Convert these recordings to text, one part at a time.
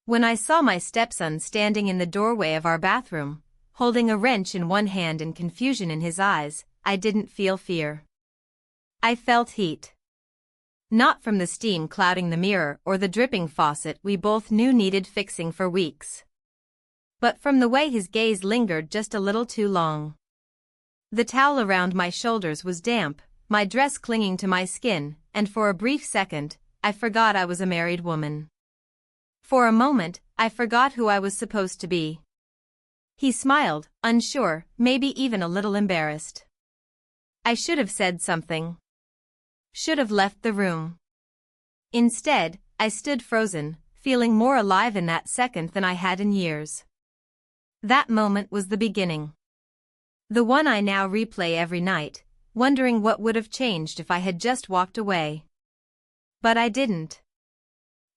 When I saw my stepson standing in the doorway of our bathroom, holding a wrench in one hand and confusion in his eyes, I didn't feel fear. I felt heat. Not from the steam clouding the mirror or the dripping faucet we both knew needed fixing for weeks, but from the way his gaze lingered just a little too long. The towel around my shoulders was damp, my dress clinging to my skin, and for a brief second, I forgot I was a married woman. For a moment, I forgot who I was supposed to be. He smiled, unsure, maybe even a little embarrassed. I should have said something. Should have left the room. Instead, I stood frozen, feeling more alive in that second than I had in years. That moment was the beginning. The one I now replay every night, wondering what would have changed if I had just walked away. But I didn't.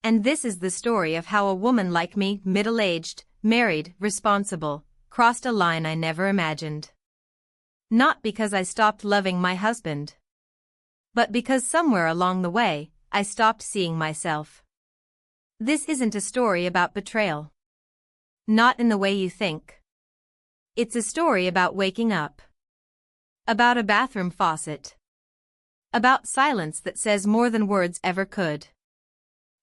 And this is the story of how a woman like me, middle-aged, married, responsible, crossed a line I never imagined. Not because I stopped loving my husband, but because somewhere along the way, I stopped seeing myself. This isn't a story about betrayal. Not in the way you think. It's a story about waking up. About a bathroom faucet. About silence that says more than words ever could.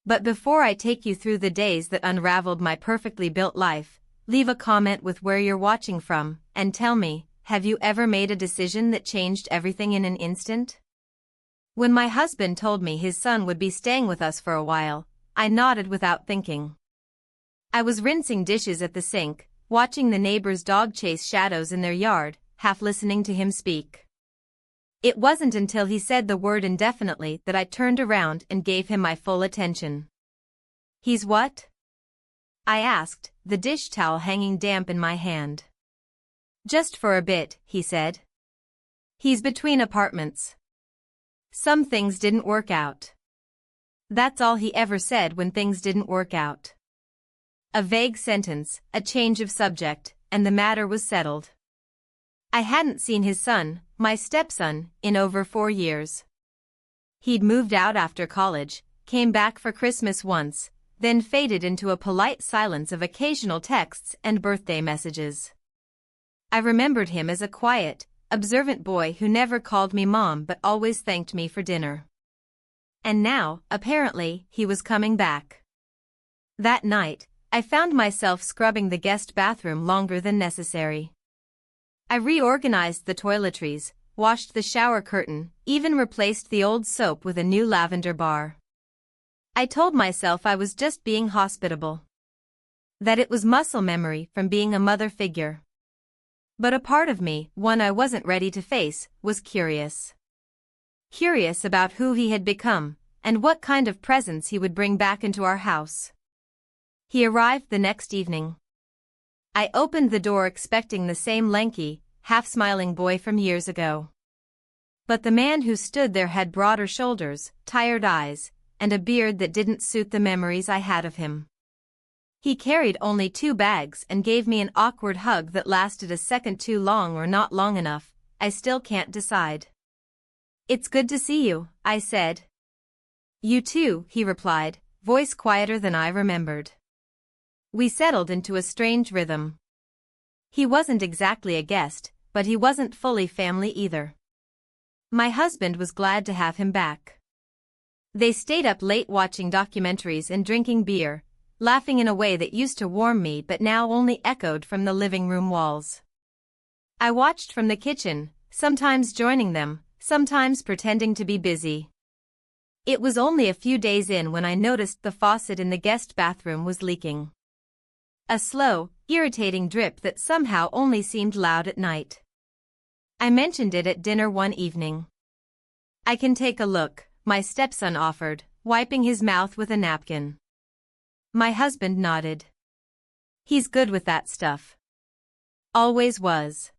But before I take you through the days that unraveled my perfectly built life, leave a comment with where you're watching from, and tell me, have you ever made a decision that changed everything in an instant? When my husband told me his son would be staying with us for a while, I nodded without thinking. I was rinsing dishes at the sink, watching the neighbor's dog chase shadows in their yard, half listening to him speak. It wasn't until he said the word indefinitely that I turned around and gave him my full attention. He's what? I asked, the dish towel hanging damp in my hand. Just for a bit, he said. He's between apartments. Some things didn't work out. That's all he ever said when things didn't work out. A vague sentence, a change of subject, and the matter was settled. I hadn't seen his son, my stepson, in over 4 years. He'd moved out after college, came back for Christmas once, then faded into a polite silence of occasional texts and birthday messages. I remembered him as a quiet, observant boy who never called me mom but always thanked me for dinner. And now, apparently, he was coming back. That night, I found myself scrubbing the guest bathroom longer than necessary. I reorganized the toiletries, washed the shower curtain, even replaced the old soap with a new lavender bar. I told myself I was just being hospitable. That it was muscle memory from being a mother figure. But a part of me, one I wasn't ready to face, was curious. Curious about who he had become, and what kind of presence he would bring back into our house. He arrived the next evening. I opened the door expecting the same lanky, half-smiling boy from years ago. But the man who stood there had broader shoulders, tired eyes, and a beard that didn't suit the memories I had of him. He carried only 2 bags and gave me an awkward hug that lasted a second too long or not long enough, I still can't decide. It's good to see you, I said. You too, he replied, voice quieter than I remembered. We settled into a strange rhythm. He wasn't exactly a guest, but he wasn't fully family either. My husband was glad to have him back. They stayed up late watching documentaries and drinking beer, laughing in a way that used to warm me but now only echoed from the living room walls. I watched from the kitchen, sometimes joining them, sometimes pretending to be busy. It was only a few days in when I noticed the faucet in the guest bathroom was leaking. A slow, irritating drip that somehow only seemed loud at night. I mentioned it at dinner one evening. I can take a look, my stepson offered, wiping his mouth with a napkin. My husband nodded. He's good with that stuff. Always was.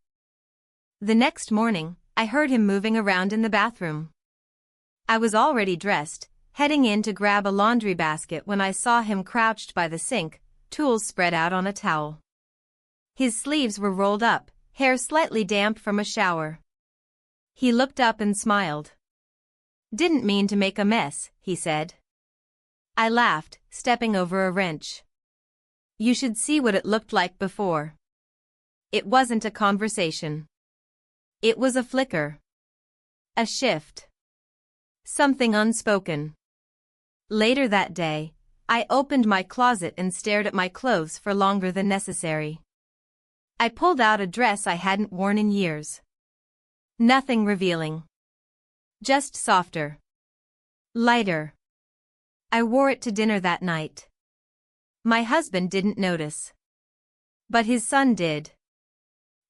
The next morning, I heard him moving around in the bathroom. I was already dressed, heading in to grab a laundry basket when I saw him crouched by the sink, tools spread out on a towel. His sleeves were rolled up, hair slightly damp from a shower. He looked up and smiled. Didn't mean to make a mess, he said. I laughed, stepping over a wrench. You should see what it looked like before. It wasn't a conversation. It was a flicker. A shift. Something unspoken. Later that day, I opened my closet and stared at my clothes for longer than necessary. I pulled out a dress I hadn't worn in years. Nothing revealing. Just softer. Lighter. I wore it to dinner that night. My husband didn't notice. But his son did.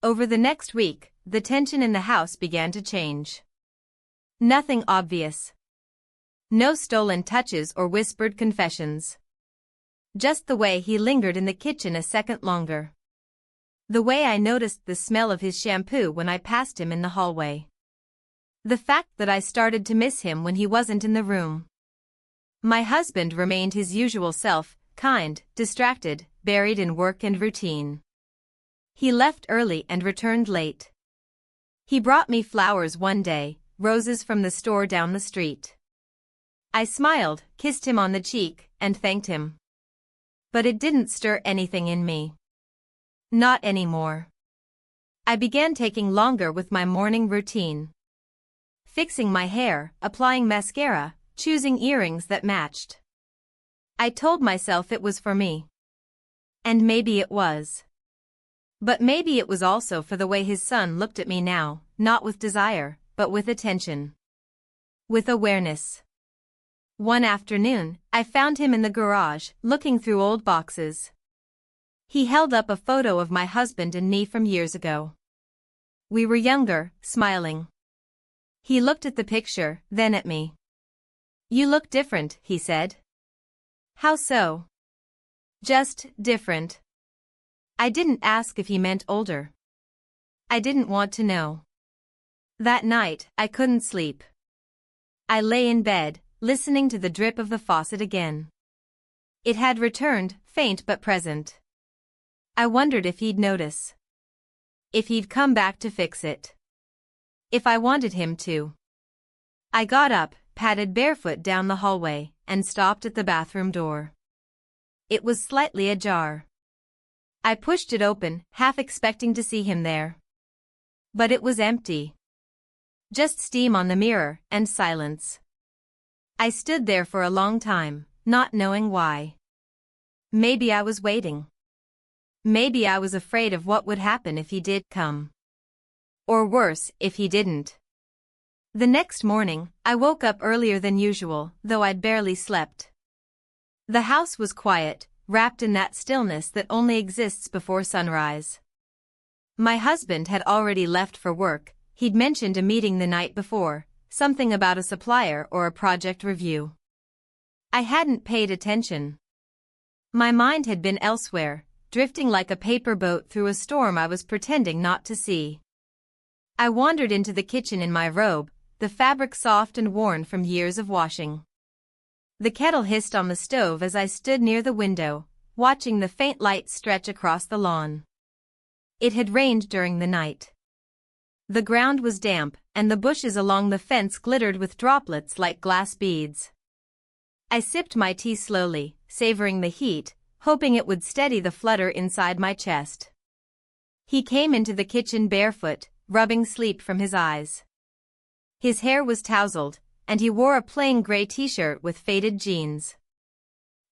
Over the next week, the tension in the house began to change. Nothing obvious. No stolen touches or whispered confessions. Just the way he lingered in the kitchen a second longer. The way I noticed the smell of his shampoo when I passed him in the hallway. The fact that I started to miss him when he wasn't in the room. My husband remained his usual self, kind, distracted, buried in work and routine. He left early and returned late. He brought me flowers one day, roses from the store down the street. I smiled, kissed him on the cheek, and thanked him. But it didn't stir anything in me. Not anymore. I began taking longer with my morning routine. Fixing my hair, applying mascara, choosing earrings that matched. I told myself it was for me. And maybe it was. But maybe it was also for the way his son looked at me now, not with desire, but with attention. With awareness. One afternoon, I found him in the garage, looking through old boxes. He held up a photo of my husband and me from years ago. We were younger, smiling. He looked at the picture, then at me. "You look different," he said. "How so?" "Just different." I didn't ask if he meant older. I didn't want to know. That night, I couldn't sleep. I lay in bed, listening to the drip of the faucet again. It had returned, faint but present. I wondered if he'd notice. If he'd come back to fix it. If I wanted him to. I got up, padded barefoot down the hallway, and stopped at the bathroom door. It was slightly ajar. I pushed it open, half expecting to see him there. But it was empty. Just steam on the mirror, and silence. I stood there for a long time, not knowing why. Maybe I was waiting. Maybe I was afraid of what would happen if he did come. Or worse, if he didn't. The next morning, I woke up earlier than usual, though I'd barely slept. The house was quiet, wrapped in that stillness that only exists before sunrise. My husband had already left for work. He'd mentioned a meeting the night before, something about a supplier or a project review. I hadn't paid attention. My mind had been elsewhere, drifting like a paper boat through a storm I was pretending not to see. I wandered into the kitchen in my robe, the fabric soft and worn from years of washing. The kettle hissed on the stove as I stood near the window, watching the faint light stretch across the lawn. It had rained during the night. The ground was damp, and the bushes along the fence glittered with droplets like glass beads. I sipped my tea slowly, savoring the heat, hoping it would steady the flutter inside my chest. He came into the kitchen barefoot, rubbing sleep from his eyes. His hair was tousled, and he wore a plain gray t-shirt with faded jeans.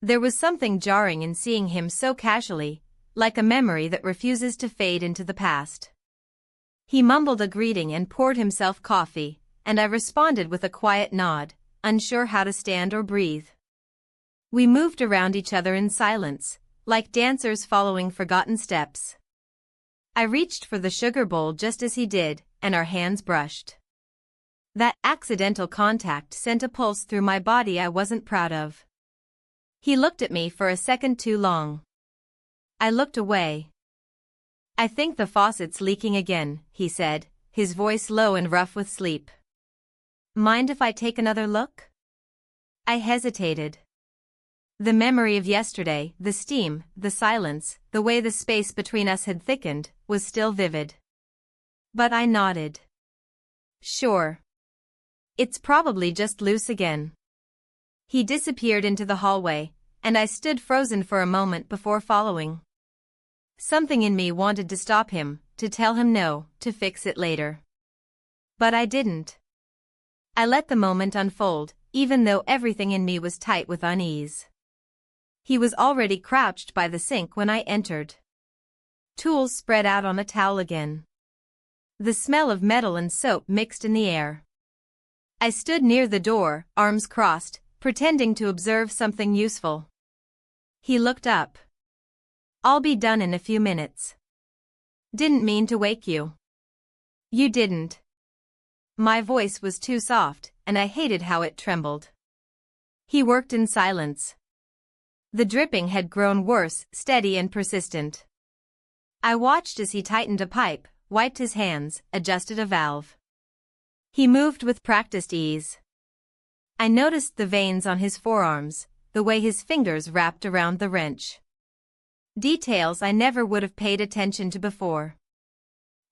There was something jarring in seeing him so casually, like a memory that refuses to fade into the past. He mumbled a greeting and poured himself coffee, and I responded with a quiet nod, unsure how to stand or breathe. We moved around each other in silence, like dancers following forgotten steps. I reached for the sugar bowl just as he did, and our hands brushed. That accidental contact sent a pulse through my body I wasn't proud of. He looked at me for a second too long. I looked away. "I think the faucet's leaking again," he said, his voice low and rough with sleep. "Mind if I take another look?" I hesitated. The memory of yesterday, the steam, the silence, the way the space between us had thickened, was still vivid. But I nodded. "Sure. It's probably just loose again." He disappeared into the hallway, and I stood frozen for a moment before following. Something in me wanted to stop him, to tell him no, to fix it later. But I didn't. I let the moment unfold, even though everything in me was tight with unease. He was already crouched by the sink when I entered. Tools spread out on a towel again. The smell of metal and soap mixed in the air. I stood near the door, arms crossed, pretending to observe something useful. He looked up. "I'll be done in a few minutes." "Didn't mean to wake you." "You didn't." My voice was too soft, and I hated how it trembled. He worked in silence. The dripping had grown worse, steady and persistent. I watched as he tightened a pipe, wiped his hands, adjusted a valve. He moved with practiced ease. I noticed the veins on his forearms, the way his fingers wrapped around the wrench. Details I never would have paid attention to before.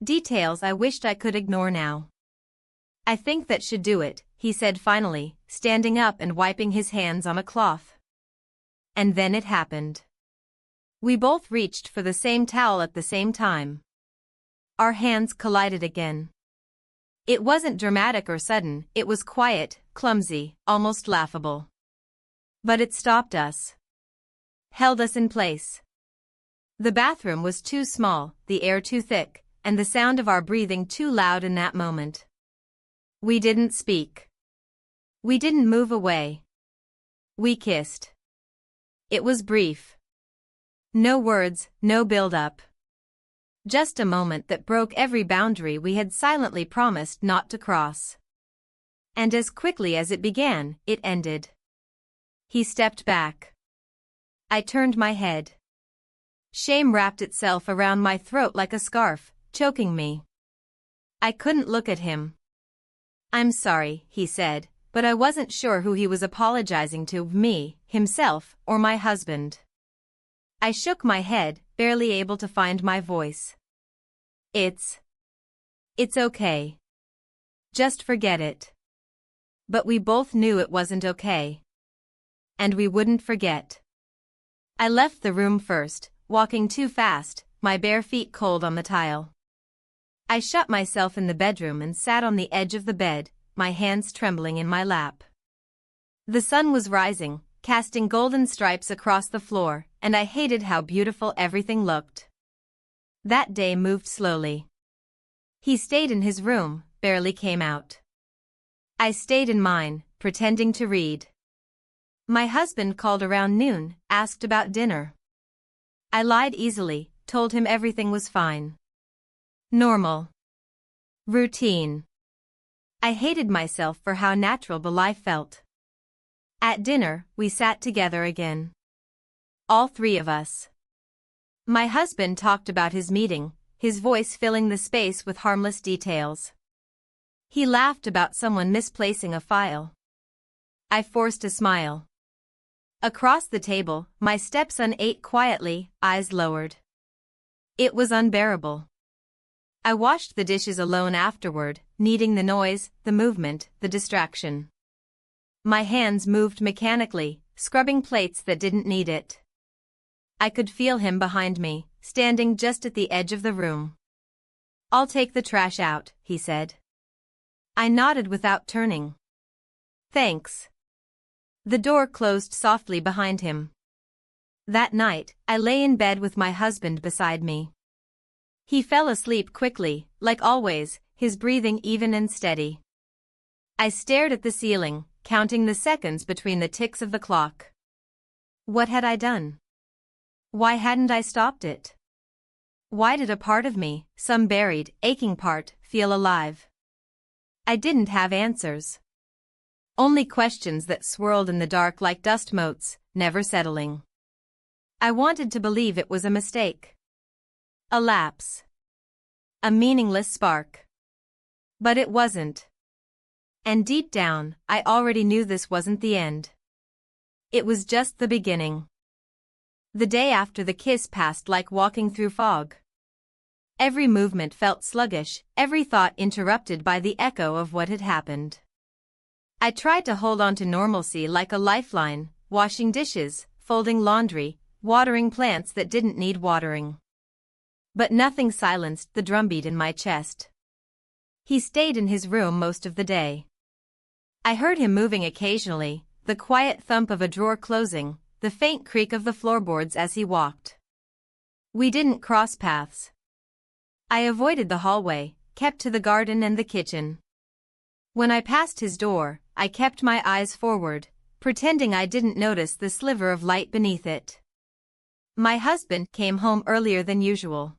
Details I wished I could ignore now. "I think that should do it," he said finally, standing up and wiping his hands on a cloth. And then it happened. We both reached for the same towel at the same time. Our hands collided again. It wasn't dramatic or sudden, it was quiet, clumsy, almost laughable. But it stopped us. Held us in place. The bathroom was too small, the air too thick, and the sound of our breathing too loud in that moment. We didn't speak. We didn't move away. We kissed. It was brief. No words, no build-up. Just a moment that broke every boundary we had silently promised not to cross. And as quickly as it began, it ended. He stepped back. I turned my head. Shame wrapped itself around my throat like a scarf, choking me. I couldn't look at him. "I'm sorry," he said, but I wasn't sure who he was apologizing to, me, himself, or my husband. I shook my head, barely able to find my voice. It's okay. Just forget it." But we both knew it wasn't okay. And we wouldn't forget. I left the room first, walking too fast, my bare feet cold on the tile. I shut myself in the bedroom and sat on the edge of the bed, my hands trembling in my lap. The sun was rising, casting golden stripes across the floor, and I hated how beautiful everything looked. That day moved slowly. He stayed in his room, barely came out. I stayed in mine, pretending to read. My husband called around noon, asked about dinner. I lied easily, told him everything was fine. Normal. Routine. I hated myself for how natural the life felt. At dinner, we sat together again. All three of us. My husband talked about his meeting, his voice filling the space with harmless details. He laughed about someone misplacing a file. I forced a smile. Across the table, my stepson ate quietly, eyes lowered. It was unbearable. I washed the dishes alone afterward, needing the noise, the movement, the distraction. My hands moved mechanically, scrubbing plates that didn't need it. I could feel him behind me, standing just at the edge of the room. "I'll take the trash out," he said. I nodded without turning. "Thanks." The door closed softly behind him. That night, I lay in bed with my husband beside me. He fell asleep quickly, like always, his breathing even and steady. I stared at the ceiling, counting the seconds between the ticks of the clock. What had I done? Why hadn't I stopped it? Why did a part of me, some buried, aching part, feel alive? I didn't have answers. Only questions that swirled in the dark like dust motes, never settling. I wanted to believe it was a mistake. A lapse. A meaningless spark. But it wasn't. And deep down, I already knew this wasn't the end. It was just the beginning. The day after the kiss passed like walking through fog. Every movement felt sluggish, every thought interrupted by the echo of what had happened. I tried to hold on to normalcy like a lifeline, washing dishes, folding laundry, watering plants that didn't need watering. But nothing silenced the drumbeat in my chest. He stayed in his room most of the day. I heard him moving occasionally, the quiet thump of a drawer closing, the faint creak of the floorboards as he walked. We didn't cross paths. I avoided the hallway, kept to the garden and the kitchen. When I passed his door, I kept my eyes forward, pretending I didn't notice the sliver of light beneath it. My husband came home earlier than usual.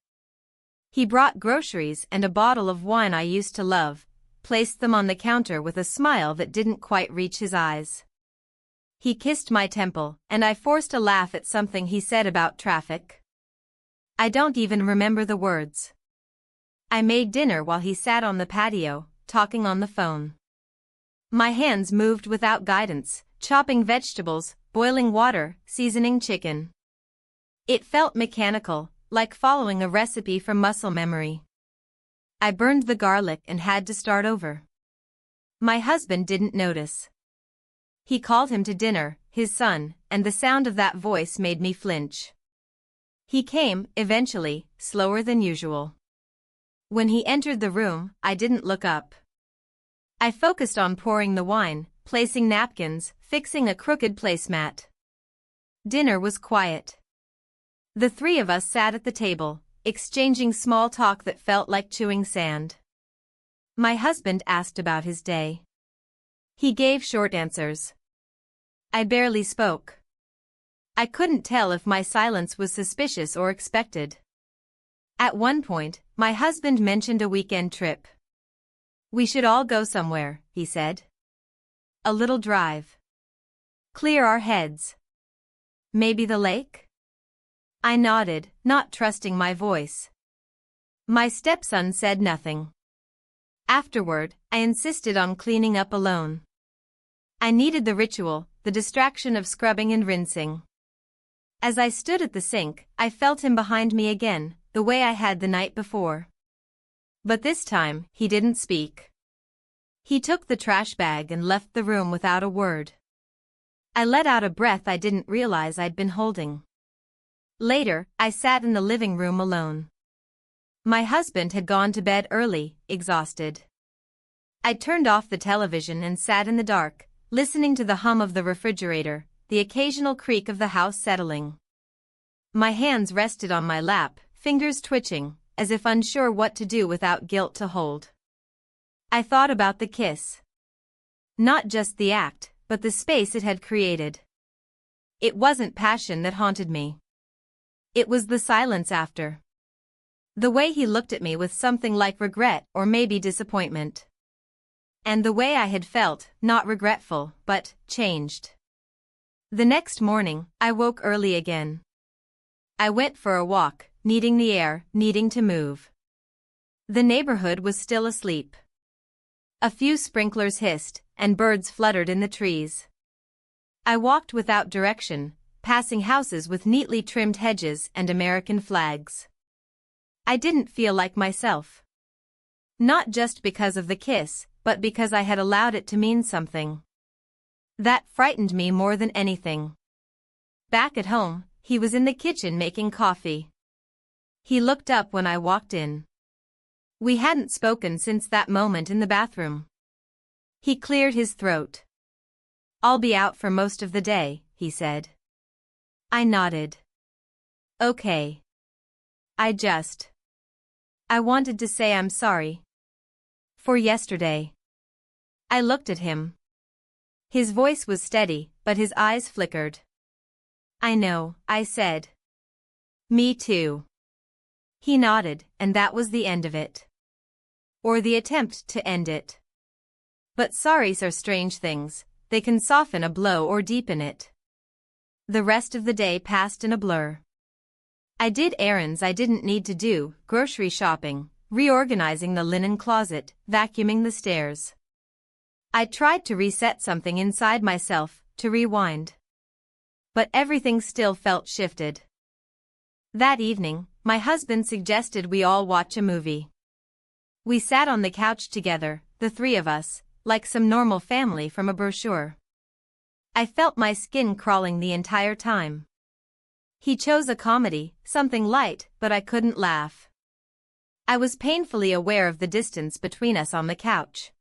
He brought groceries and a bottle of wine I used to love, placed them on the counter with a smile that didn't quite reach his eyes. He kissed my temple, and I forced a laugh at something he said about traffic. I don't even remember the words. I made dinner while he sat on the patio, talking on the phone. My hands moved without guidance, chopping vegetables, boiling water, seasoning chicken. It felt mechanical, like following a recipe from muscle memory. I burned the garlic and had to start over. My husband didn't notice. He called him to dinner, his son, and the sound of that voice made me flinch. He came, eventually, slower than usual. When he entered the room, I didn't look up. I focused on pouring the wine, placing napkins, fixing a crooked placemat. Dinner was quiet. The three of us sat at the table, exchanging small talk that felt like chewing sand. My husband asked about his day. He gave short answers. I barely spoke. I couldn't tell if my silence was suspicious or expected. At one point, my husband mentioned a weekend trip. "We should all go somewhere," he said. "A little drive. Clear our heads. Maybe the lake?" I nodded, not trusting my voice. My stepson said nothing. Afterward, I insisted on cleaning up alone. I needed the ritual, the distraction of scrubbing and rinsing. As I stood at the sink, I felt him behind me again, the way I had the night before. But this time, he didn't speak. He took the trash bag and left the room without a word. I let out a breath I didn't realize I'd been holding. Later, I sat in the living room alone. My husband had gone to bed early, exhausted. I turned off the television and sat in the dark, listening to the hum of the refrigerator, the occasional creak of the house settling. My hands rested on my lap, fingers twitching, as if unsure what to do without guilt to hold. I thought about the kiss. Not just the act, but the space it had created. It wasn't passion that haunted me. It was the silence after. The way he looked at me with something like regret or maybe disappointment. And the way I had felt, not regretful, but changed. The next morning, I woke early again. I went for a walk, needing the air, needing to move. The neighborhood was still asleep. A few sprinklers hissed, and birds fluttered in the trees. I walked without direction, passing houses with neatly trimmed hedges and American flags. I didn't feel like myself. Not just because of the kiss, but because I had allowed it to mean something. That frightened me more than anything. Back at home, he was in the kitchen making coffee. He looked up when I walked in. We hadn't spoken since that moment in the bathroom. He cleared his throat. "I'll be out for most of the day," he said. I nodded. "Okay. I wanted to say I'm sorry. For yesterday." I looked at him. His voice was steady, but his eyes flickered. "I know," I said. "Me too." He nodded, and that was the end of it. Or the attempt to end it. But sorries are strange things, they can soften a blow or deepen it. The rest of the day passed in a blur. I did errands I didn't need to do, grocery shopping, reorganizing the linen closet, vacuuming the stairs. I tried to reset something inside myself, to rewind. But everything still felt shifted. That evening, my husband suggested we all watch a movie. We sat on the couch together, the three of us, like some normal family from a brochure. I felt my skin crawling the entire time. He chose a comedy, something light, but I couldn't laugh. I was painfully aware of the distance between us on the couch.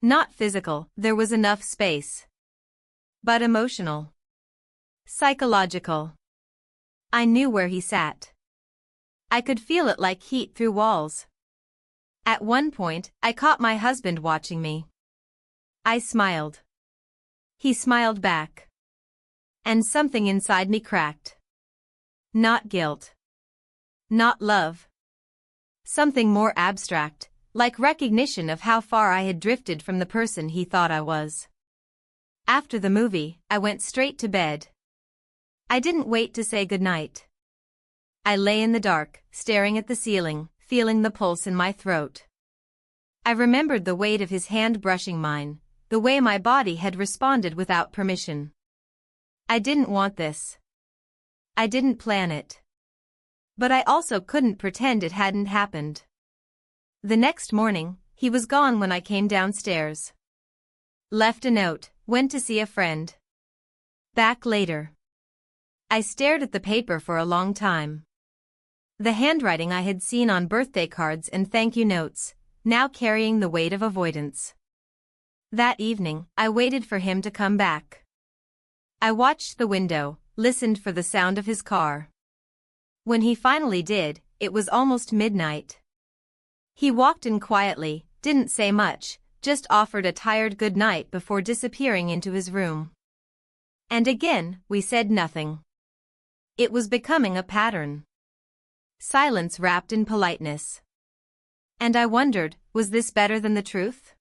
Not physical, there was enough space. But emotional. Psychological. I knew where he sat. I could feel it like heat through walls. At one point, I caught my husband watching me. I smiled. He smiled back. And something inside me cracked. Not guilt. Not love. Something more abstract, like recognition of how far I had drifted from the person he thought I was. After the movie, I went straight to bed. I didn't wait to say goodnight. I lay in the dark, staring at the ceiling, feeling the pulse in my throat. I remembered the weight of his hand brushing mine, the way my body had responded without permission. I didn't want this. I didn't plan it. But I also couldn't pretend it hadn't happened. The next morning, he was gone when I came downstairs. Left a note, went to see a friend. Back later. I stared at the paper for a long time. The handwriting I had seen on birthday cards and thank you notes, now carrying the weight of avoidance. That evening, I waited for him to come back. I watched the window, listened for the sound of his car. When he finally did, it was almost midnight. He walked in quietly, didn't say much, just offered a tired good night before disappearing into his room. And again, we said nothing. It was becoming a pattern. Silence wrapped in politeness. And I wondered, was this better than the truth?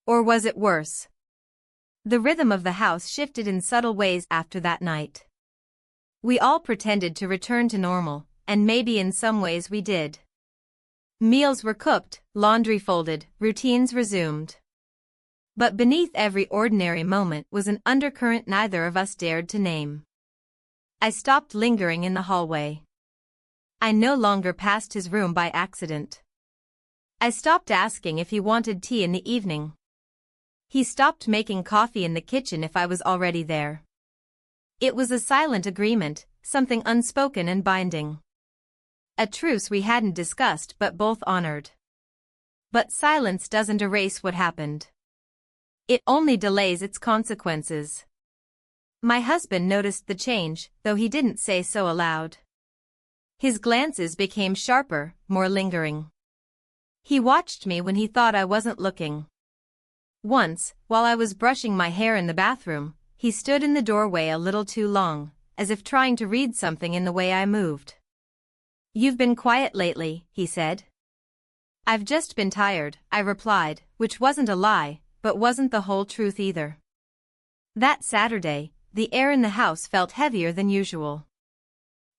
Or was it worse? The rhythm of the house shifted in subtle ways after that night. We all pretended to return to normal, and maybe in some ways we did. Meals were cooked, laundry folded, routines resumed. But beneath every ordinary moment was an undercurrent neither of us dared to name. I stopped lingering in the hallway. I no longer passed his room by accident. I stopped asking if he wanted tea in the evening. He stopped making coffee in the kitchen if I was already there. It was a silent agreement, something unspoken and binding. A truce we hadn't discussed but both honored. But silence doesn't erase what happened. It only delays its consequences. My husband noticed the change, though he didn't say so aloud. His glances became sharper, more lingering. He watched me when he thought I wasn't looking. Once, while I was brushing my hair in the bathroom, he stood in the doorway a little too long, as if trying to read something in the way I moved. "You've been quiet lately," he said. "I've just been tired," I replied, which wasn't a lie, but wasn't the whole truth either. That Saturday, the air in the house felt heavier than usual.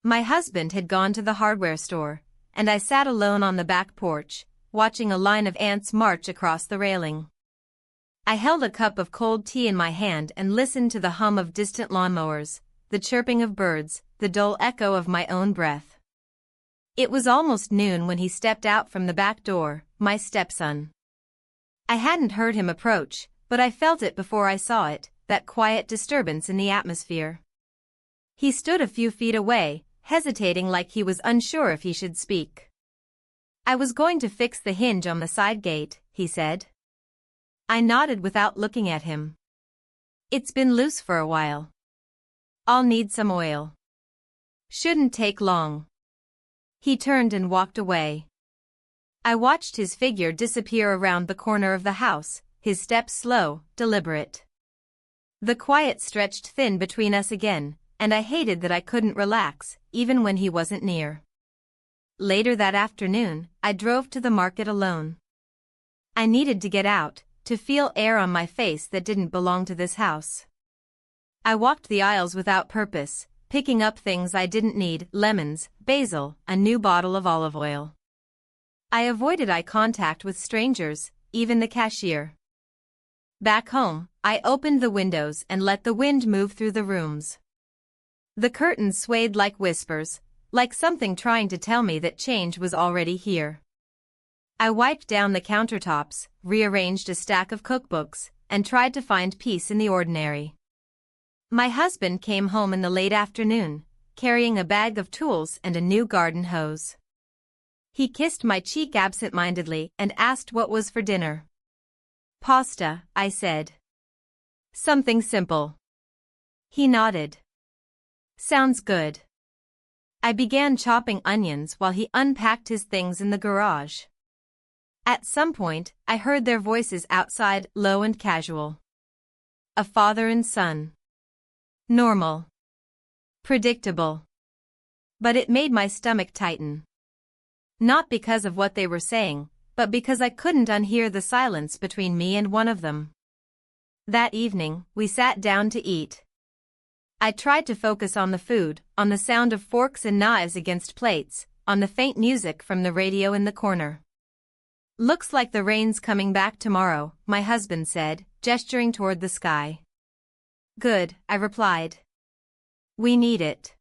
My husband had gone to the hardware store, and I sat alone on the back porch, watching a line of ants march across the railing. I held a cup of cold tea in my hand and listened to the hum of distant lawnmowers, the chirping of birds, the dull echo of my own breath. It was almost noon when he stepped out from the back door, my stepson. I hadn't heard him approach, but I felt it before I saw it, that quiet disturbance in the atmosphere. He stood a few feet away, hesitating like he was unsure if he should speak. "I was going to fix the hinge on the side gate," he said. I nodded without looking at him. "It's been loose for a while. I'll need some oil. Shouldn't take long." He turned and walked away. I watched his figure disappear around the corner of the house, his steps slow, deliberate. The quiet stretched thin between us again, and I hated that I couldn't relax, even when he wasn't near. Later that afternoon, I drove to the market alone. I needed to get out, to feel air on my face that didn't belong to this house. I walked the aisles without purpose, picking up things I didn't need: lemons, basil, a new bottle of olive oil. I avoided eye contact with strangers, even the cashier. Back home, I opened the windows and let the wind move through the rooms. The curtains swayed like whispers, like something trying to tell me that change was already here. I wiped down the countertops, rearranged a stack of cookbooks, and tried to find peace in the ordinary. My husband came home in the late afternoon, carrying a bag of tools and a new garden hose. He kissed my cheek absent-mindedly and asked what was for dinner. Pasta, I said. Something simple. He nodded. Sounds good. I began chopping onions while he unpacked his things in the garage. At some point, I heard their voices outside, low and casual. A father and son. Normal. Predictable. But it made my stomach tighten. Not because of what they were saying, but because I couldn't unhear the silence between me and one of them. That evening, we sat down to eat. I tried to focus on the food, on the sound of forks and knives against plates, on the faint music from the radio in the corner. Looks like the rain's coming back tomorrow, my husband said, gesturing toward the sky. Good, I replied. We need it.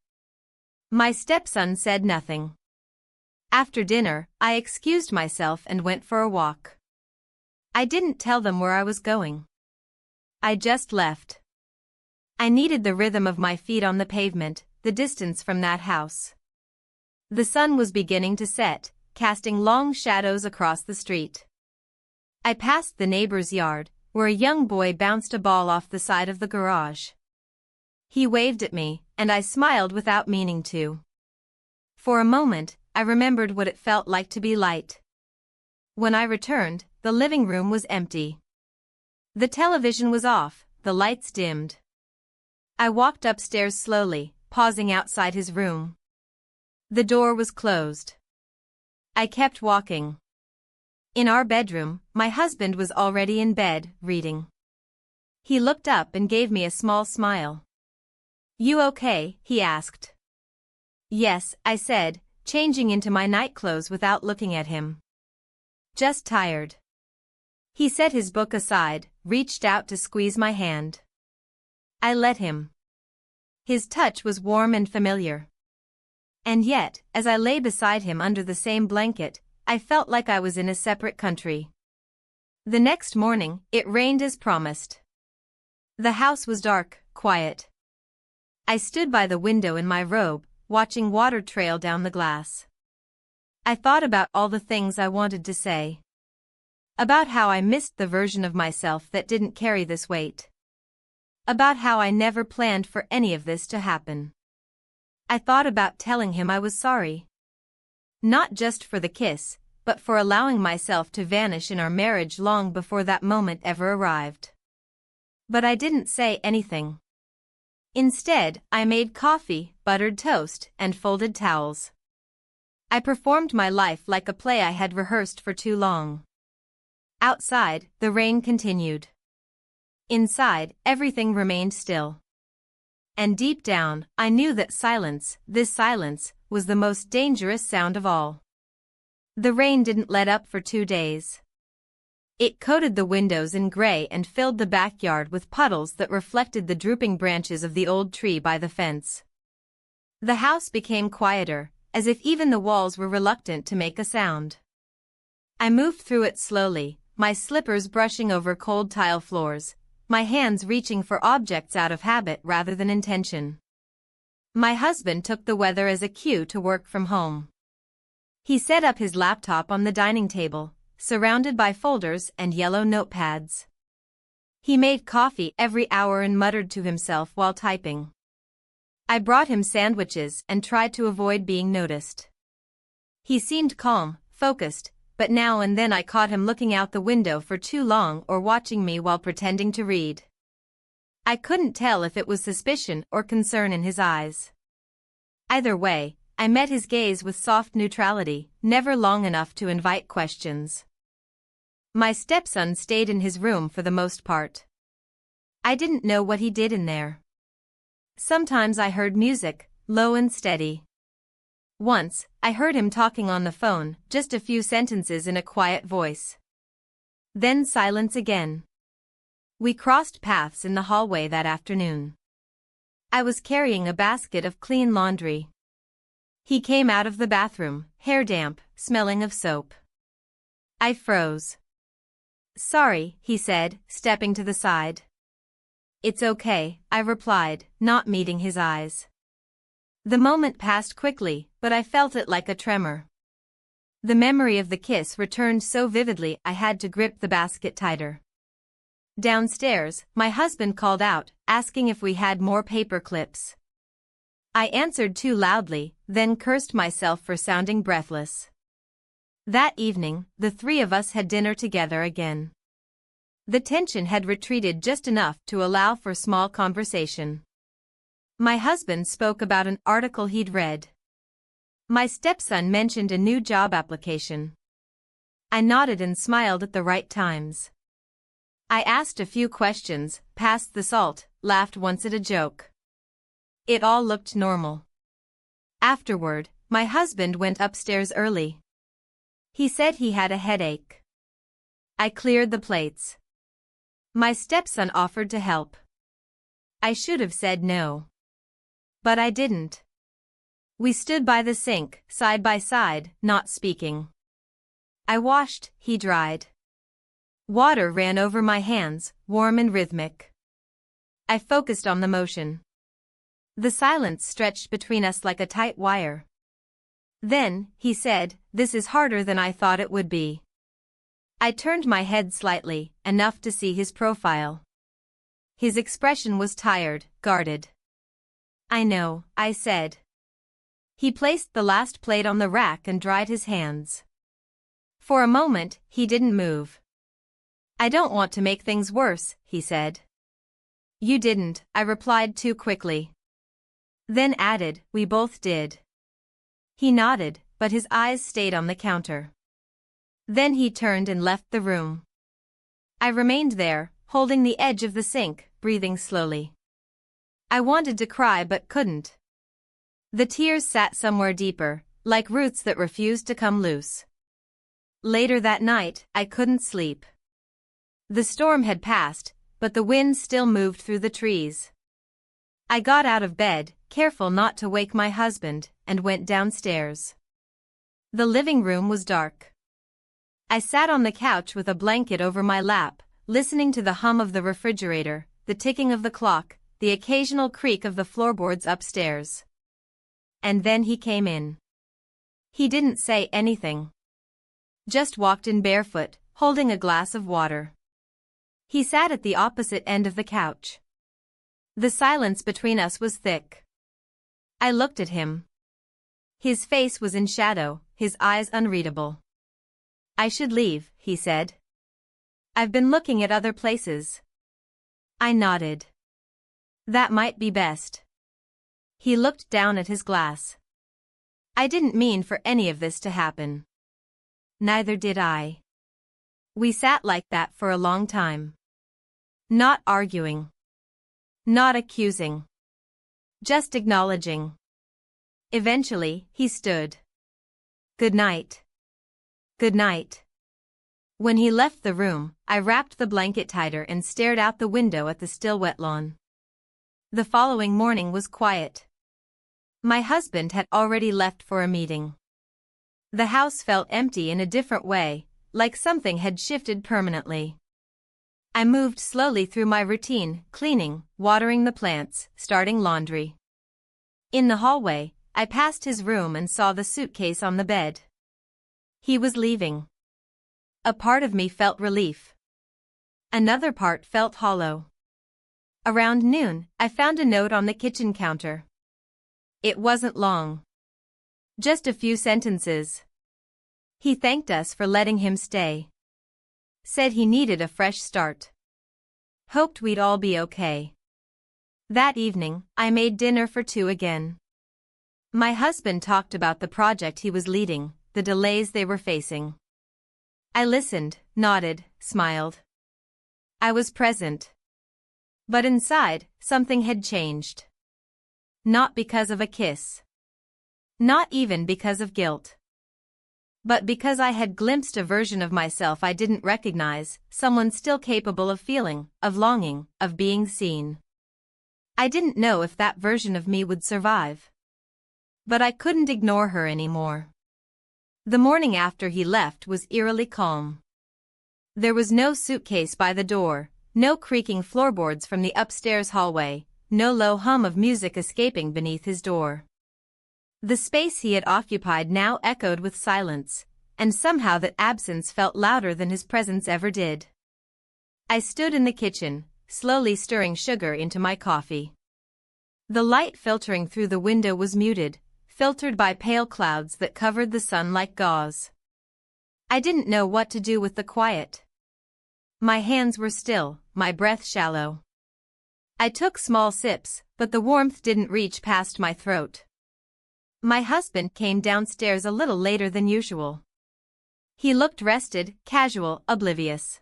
My stepson said nothing. After dinner, I excused myself and went for a walk. I didn't tell them where I was going. I just left. I needed the rhythm of my feet on the pavement, the distance from that house. The sun was beginning to set, casting long shadows across the street. I passed the neighbor's yard, where a young boy bounced a ball off the side of the garage. He waved at me, and I smiled without meaning to. For a moment, I remembered what it felt like to be light. When I returned, the living room was empty. The television was off, the lights dimmed. I walked upstairs slowly, pausing outside his room. The door was closed. I kept walking. In our bedroom, my husband was already in bed, reading. He looked up and gave me a small smile. You okay? He asked. Yes, I said, changing into my nightclothes without looking at him. Just tired. He set his book aside, reached out to squeeze my hand. I let him. His touch was warm and familiar. And yet, as I lay beside him under the same blanket, I felt like I was in a separate country. The next morning, it rained as promised. The house was dark, quiet. I stood by the window in my robe, watching water trail down the glass. I thought about all the things I wanted to say. About how I missed the version of myself that didn't carry this weight. About how I never planned for any of this to happen. I thought about telling him I was sorry. Not just for the kiss, but for allowing myself to vanish in our marriage long before that moment ever arrived. But I didn't say anything. Instead, I made coffee, buttered toast, and folded towels. I performed my life like a play I had rehearsed for too long. Outside, the rain continued. Inside, everything remained still. And deep down, I knew that silence, this silence, was the most dangerous sound of all. The rain didn't let up for 2 days. It coated the windows in gray and filled the backyard with puddles that reflected the drooping branches of the old tree by the fence. The house became quieter, as if even the walls were reluctant to make a sound. I moved through it slowly, my slippers brushing over cold tile floors, my hands reaching for objects out of habit rather than intention. My husband took the weather as a cue to work from home. He set up his laptop on the dining table, surrounded by folders and yellow notepads. He made coffee every hour and muttered to himself while typing. I brought him sandwiches and tried to avoid being noticed. He seemed calm, focused, but now and then I caught him looking out the window for too long or watching me while pretending to read. I couldn't tell if it was suspicion or concern in his eyes. Either way, I met his gaze with soft neutrality, never long enough to invite questions. My stepson stayed in his room for the most part. I didn't know what he did in there. Sometimes I heard music, low and steady. Once, I heard him talking on the phone, just a few sentences in a quiet voice. Then silence again. We crossed paths in the hallway that afternoon. I was carrying a basket of clean laundry. He came out of the bathroom, hair damp, smelling of soap. I froze. Sorry, he said, stepping to the side. It's okay, I replied, not meeting his eyes. The moment passed quickly, but I felt it like a tremor. The memory of the kiss returned so vividly I had to grip the basket tighter. Downstairs, my husband called out, asking if we had more paper clips. I answered too loudly, then cursed myself for sounding breathless. That evening, the three of us had dinner together again. The tension had retreated just enough to allow for small conversation. My husband spoke about an article he'd read. My stepson mentioned a new job application. I nodded and smiled at the right times. I asked a few questions, passed the salt, laughed once at a joke. It all looked normal. Afterward, my husband went upstairs early. He said he had a headache. I cleared the plates. My stepson offered to help. I should have said no. But I didn't. We stood by the sink, side by side, not speaking. I washed, he dried. Water ran over my hands, warm and rhythmic. I focused on the motion. The silence stretched between us like a tight wire. Then, he said, "This is harder than I thought it would be." I turned my head slightly, enough to see his profile. His expression was tired, guarded. "I know," I said. He placed the last plate on the rack and dried his hands. For a moment, he didn't move. "I don't want to make things worse," he said. "You didn't," I replied too quickly. Then added, "We both did." He nodded, but his eyes stayed on the counter. Then he turned and left the room. I remained there, holding the edge of the sink, breathing slowly. I wanted to cry but couldn't. The tears sat somewhere deeper, like roots that refused to come loose. Later that night, I couldn't sleep. The storm had passed, but the wind still moved through the trees. I got out of bed, careful not to wake my husband, and went downstairs. The living room was dark. I sat on the couch with a blanket over my lap, listening to the hum of the refrigerator, the ticking of the clock, the occasional creak of the floorboards upstairs. And then he came in. He didn't say anything. Just walked in barefoot, holding a glass of water. He sat at the opposite end of the couch. The silence between us was thick. I looked at him. His face was in shadow, his eyes unreadable. "I should leave," he said. "I've been looking at other places." I nodded. "That might be best." He looked down at his glass. "I didn't mean for any of this to happen." Neither did I. We sat like that for a long time. Not arguing. Not accusing. Just acknowledging. Eventually, he stood. "Good night." "Good night." When he left the room, I wrapped the blanket tighter and stared out the window at the still wet lawn. The following morning was quiet. My husband had already left for a meeting. The house felt empty in a different way, like something had shifted permanently. I moved slowly through my routine, cleaning, watering the plants, starting laundry. In the hallway, I passed his room and saw the suitcase on the bed. He was leaving. A part of me felt relief. Another part felt hollow. Around noon, I found a note on the kitchen counter. It wasn't long. Just a few sentences. He thanked us for letting him stay. Said he needed a fresh start. Hoped we'd all be okay. That evening, I made dinner for two again. My husband talked about the project he was leading, the delays they were facing. I listened, nodded, smiled. I was present. But inside, something had changed. Not because of a kiss. Not even because of guilt. But because I had glimpsed a version of myself I didn't recognize, someone still capable of feeling, of longing, of being seen. I didn't know if that version of me would survive. But I couldn't ignore her anymore. The morning after he left was eerily calm. There was no suitcase by the door, No creaking floorboards from the upstairs hallway, no low hum of music escaping beneath his door. The space he had occupied now echoed with silence, and somehow that absence felt louder than his presence ever did. I stood in the kitchen, slowly stirring sugar into my coffee. The light filtering through the window was muted, filtered by pale clouds that covered the sun like gauze. I didn't know what to do with the quiet. My hands were still, my breath shallow. I took small sips, but the warmth didn't reach past my throat. My husband came downstairs a little later than usual. He looked rested, casual, oblivious.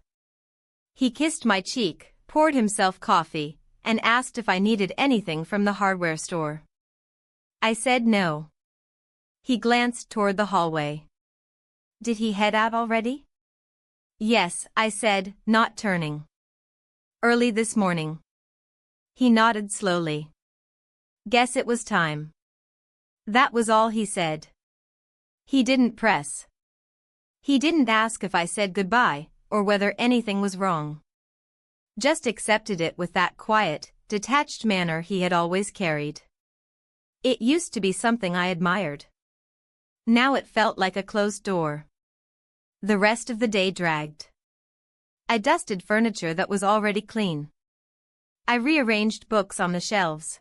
He kissed my cheek, poured himself coffee, and asked if I needed anything from the hardware store. I said no. He glanced toward the hallway. Did he head out already? Yes, I said, not turning. Early this morning. He nodded slowly. Guess it was time. That was all he said. He didn't press. He didn't ask if I said goodbye, or whether anything was wrong. Just accepted it with that quiet, detached manner he had always carried. It used to be something I admired. Now it felt like a closed door. The rest of the day dragged. I dusted furniture that was already clean. I rearranged books on the shelves.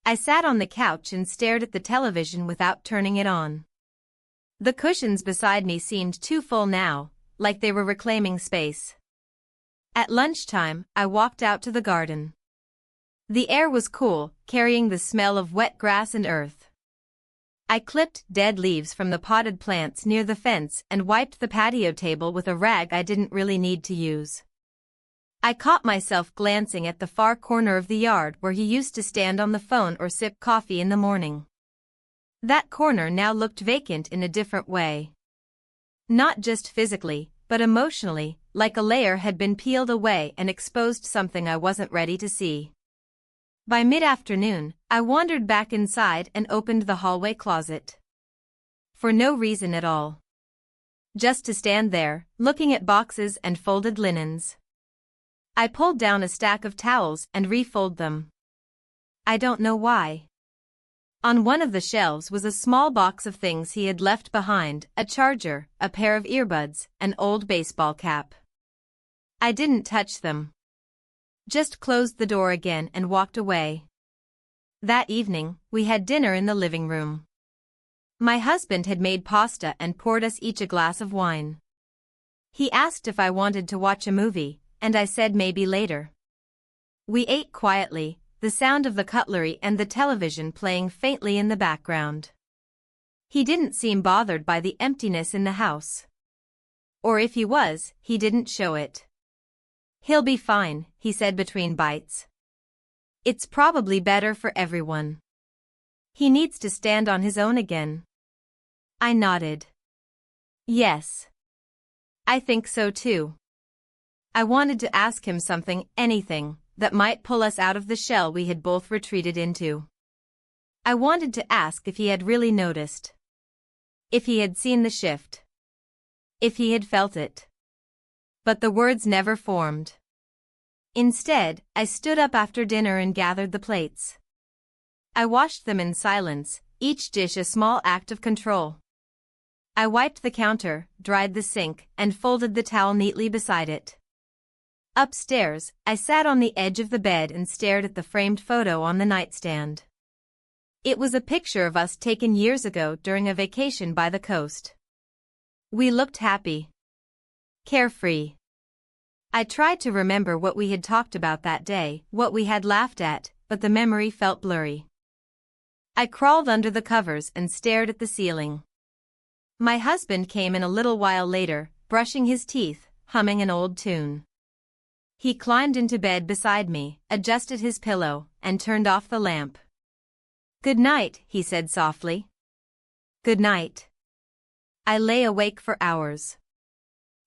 I sat on the couch and stared at the television without turning it on. The cushions beside me seemed too full now, like they were reclaiming space. At lunchtime, I walked out to the garden. The air was cool, carrying the smell of wet grass and earth. I clipped dead leaves from the potted plants near the fence and wiped the patio table with a rag I didn't really need to use. I caught myself glancing at the far corner of the yard where he used to stand on the phone or sip coffee in the morning. That corner now looked vacant in a different way. Not just physically, but emotionally, like a layer had been peeled away and exposed something I wasn't ready to see. By mid-afternoon, I wandered back inside and opened the hallway closet. For no reason at all. Just to stand there, looking at boxes and folded linens. I pulled down a stack of towels and refolded them. I don't know why. On one of the shelves was a small box of things he had left behind, a charger, a pair of earbuds, an old baseball cap. I didn't touch them. Just closed the door again and walked away. That evening, we had dinner in the living room. My husband had made pasta and poured us each a glass of wine. He asked if I wanted to watch a movie, and I said maybe later. We ate quietly, the sound of the cutlery and the television playing faintly in the background. He didn't seem bothered by the emptiness in the house. Or if he was, he didn't show it. He'll be fine, he said between bites. It's probably better for everyone. He needs to stand on his own again. I nodded. Yes. I think so too. I wanted to ask him something, anything, that might pull us out of the shell we had both retreated into. I wanted to ask if he had really noticed. If he had seen the shift. If he had felt it. But the words never formed. Instead, I stood up after dinner and gathered the plates. I washed them in silence, each dish a small act of control. I wiped the counter, dried the sink, and folded the towel neatly beside it. Upstairs, I sat on the edge of the bed and stared at the framed photo on the nightstand. It was a picture of us taken years ago during a vacation by the coast. We looked happy. Carefree. I tried to remember what we had talked about that day, what we had laughed at, but the memory felt blurry. I crawled under the covers and stared at the ceiling. My husband came in a little while later, brushing his teeth, humming an old tune. He climbed into bed beside me, adjusted his pillow, and turned off the lamp. "Good night," he said softly. "Good night." I lay awake for hours.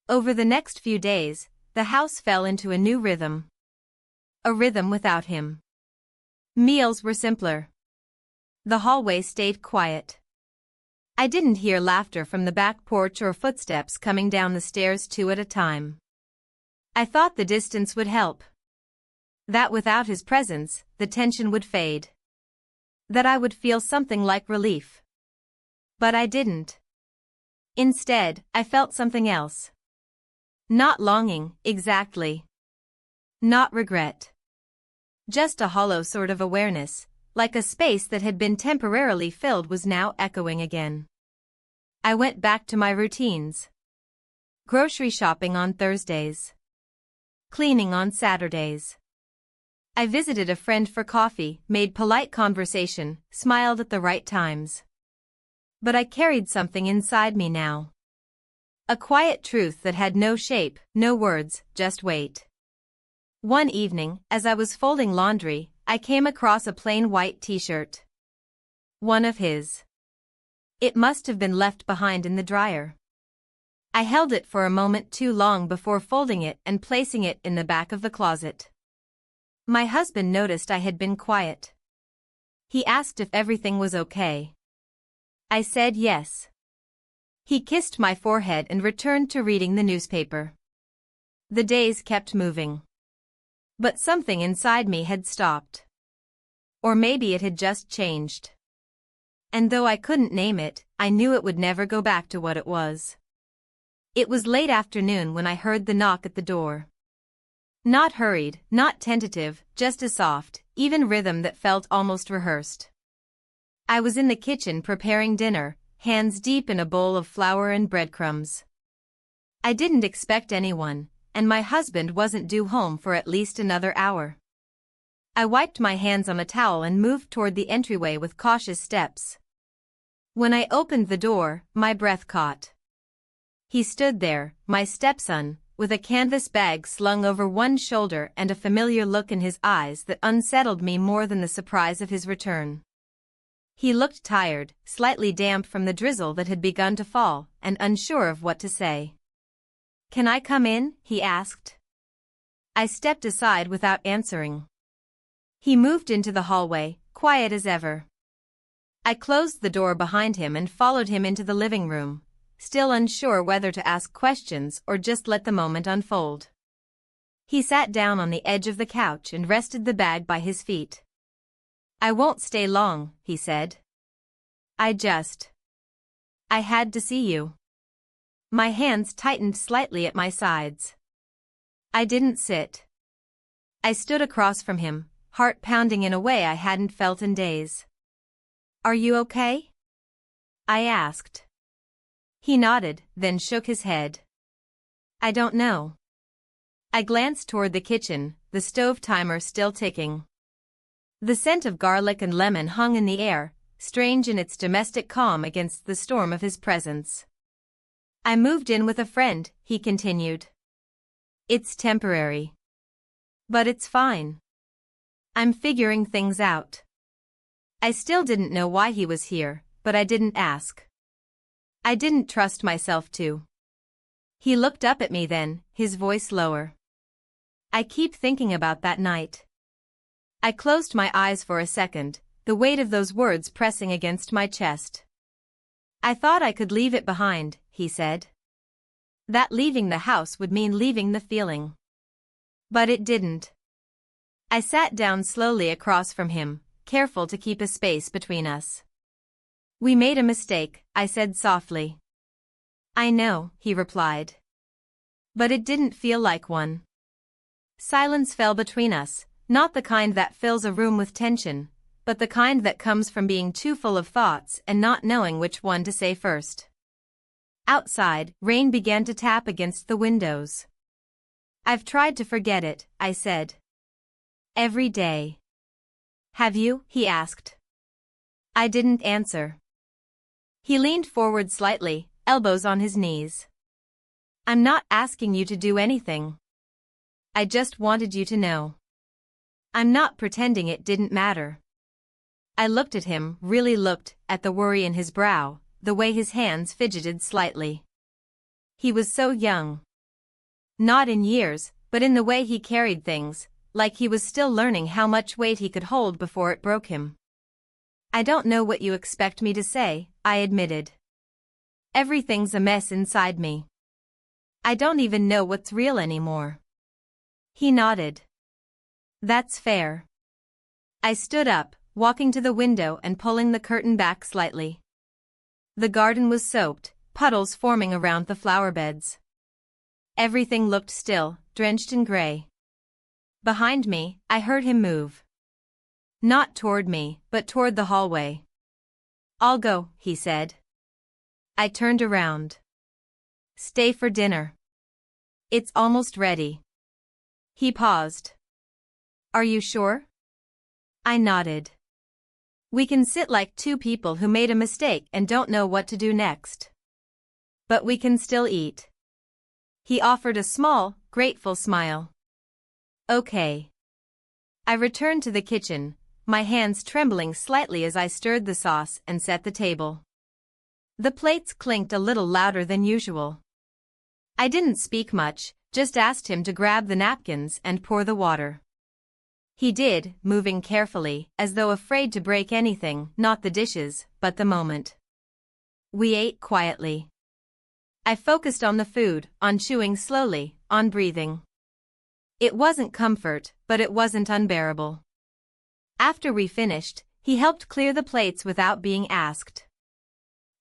Over the next few days, the house fell into a new rhythm. A rhythm without him. Meals were simpler. The hallway stayed quiet. I didn't hear laughter from the back porch or footsteps coming down the stairs two at a time. I thought the distance would help. That without his presence, the tension would fade. That I would feel something like relief. But I didn't. Instead, I felt something else. Not longing, exactly. Not regret. Just a hollow sort of awareness, like a space that had been temporarily filled was now echoing again. I went back to my routines. Grocery shopping on Thursdays. Cleaning on Saturdays. I visited a friend for coffee, made polite conversation, smiled at the right times. But I carried something inside me now. A quiet truth that had no shape, no words, just weight. One evening, as I was folding laundry, I came across a plain white t-shirt. One of his. It must have been left behind in the dryer. I held it for a moment too long before folding it and placing it in the back of the closet. My husband noticed I had been quiet. He asked if everything was okay. I said yes. He kissed my forehead and returned to reading the newspaper. The days kept moving. But something inside me had stopped. Or maybe it had just changed. And though I couldn't name it, I knew it would never go back to what it was. It was late afternoon when I heard the knock at the door. Not hurried, not tentative, just a soft, even rhythm that felt almost rehearsed. I was in the kitchen preparing dinner, hands deep in a bowl of flour and breadcrumbs. I didn't expect anyone, and my husband wasn't due home for at least another hour. I wiped my hands on a towel and moved toward the entryway with cautious steps. When I opened the door, my breath caught. He stood there, my stepson, with a canvas bag slung over one shoulder and a familiar look in his eyes that unsettled me more than the surprise of his return. He looked tired, slightly damp from the drizzle that had begun to fall, and unsure of what to say. "Can I come in?" he asked. I stepped aside without answering. He moved into the hallway, quiet as ever. I closed the door behind him and followed him into the living room, still unsure whether to ask questions or just let the moment unfold. He sat down on the edge of the couch and rested the bag by his feet. "I won't stay long," he said. I had to see you." My hands tightened slightly at my sides. I didn't sit. I stood across from him, heart pounding in a way I hadn't felt in days. "Are you okay?" I asked. He nodded, then shook his head. "I don't know." I glanced toward the kitchen, the stove timer still ticking. The scent of garlic and lemon hung in the air, strange in its domestic calm against the storm of his presence. "I moved in with a friend," he continued. "It's temporary. But it's fine. I'm figuring things out." I still didn't know why he was here, but I didn't ask. I didn't trust myself to. He looked up at me then, his voice lower. "I keep thinking about that night." I closed my eyes for a second, the weight of those words pressing against my chest. "I thought I could leave it behind," he said. "That leaving the house would mean leaving the feeling." But it didn't. I sat down slowly across from him, careful to keep a space between us. "We made a mistake," I said softly. "I know," he replied. But it didn't feel like one. Silence fell between us, not the kind that fills a room with tension, but the kind that comes from being too full of thoughts and not knowing which one to say first. Outside, rain began to tap against the windows. "I've tried to forget it," I said. "Every day." "Have you?" he asked. I didn't answer. He leaned forward slightly, elbows on his knees. "I'm not asking you to do anything. I just wanted you to know. I'm not pretending it didn't matter." I looked at him, really looked, at the worry in his brow, the way his hands fidgeted slightly. He was so young. Not in years, but in the way he carried things, like he was still learning how much weight he could hold before it broke him. "I don't know what you expect me to say," I admitted. "Everything's a mess inside me. I don't even know what's real anymore." He nodded. That's fair. I stood up, walking to the window and pulling the curtain back slightly. The garden was soaked, puddles forming around the flower beds. Everything looked still, drenched in gray. Behind me, I heard him move. Not toward me, but toward the hallway. I'll go, he said. I turned around. Stay for dinner. It's almost ready. He paused. Are you sure? I nodded. We can sit like two people who made a mistake and don't know what to do next. But we can still eat. He offered a small, grateful smile. Okay. I returned to the kitchen, my hands trembling slightly as I stirred the sauce and set the table. The plates clinked a little louder than usual. I didn't speak much, just asked him to grab the napkins and pour the water. He did, moving carefully, as though afraid to break anything, not the dishes, but the moment. We ate quietly. I focused on the food, on chewing slowly, on breathing. It wasn't comfort, but it wasn't unbearable. After we finished, he helped clear the plates without being asked.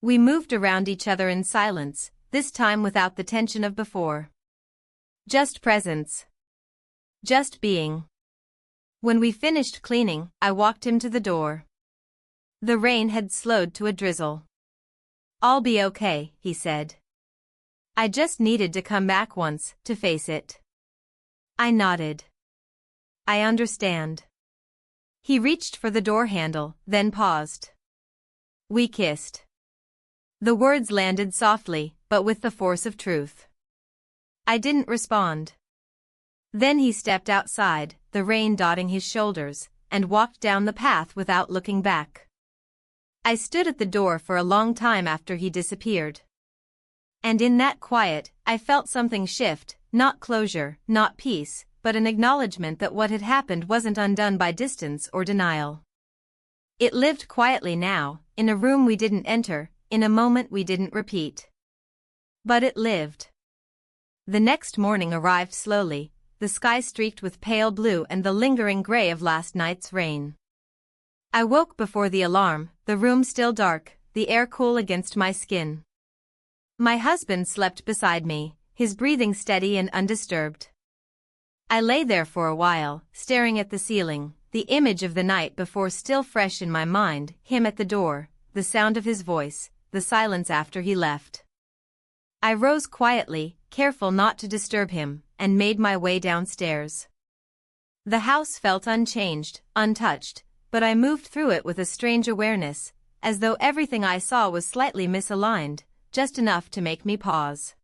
We moved around each other in silence, this time without the tension of before. Just presence. Just being. When we finished cleaning, I walked him to the door. The rain had slowed to a drizzle. I'll be okay, he said. I just needed to come back once, to face it. I nodded. I understand. He reached for the door handle, then paused. We kissed. The words landed softly, but with the force of truth. I didn't respond. Then he stepped outside, the rain dotting his shoulders, and walked down the path without looking back. I stood at the door for a long time after he disappeared. And in that quiet, I felt something shift, not closure, not peace, but an acknowledgement that what had happened wasn't undone by distance or denial. It lived quietly now, in a room we didn't enter, in a moment we didn't repeat. But it lived. The next morning arrived slowly, the sky streaked with pale blue and the lingering gray of last night's rain. I woke before the alarm, the room still dark, the air cool against my skin. My husband slept beside me, his breathing steady and undisturbed. I lay there for a while, staring at the ceiling, the image of the night before still fresh in my mind, him at the door, the sound of his voice, the silence after he left. I rose quietly, careful not to disturb him, and made my way downstairs. The house felt unchanged, untouched, but I moved through it with a strange awareness, as though everything I saw was slightly misaligned, just enough to make me pause.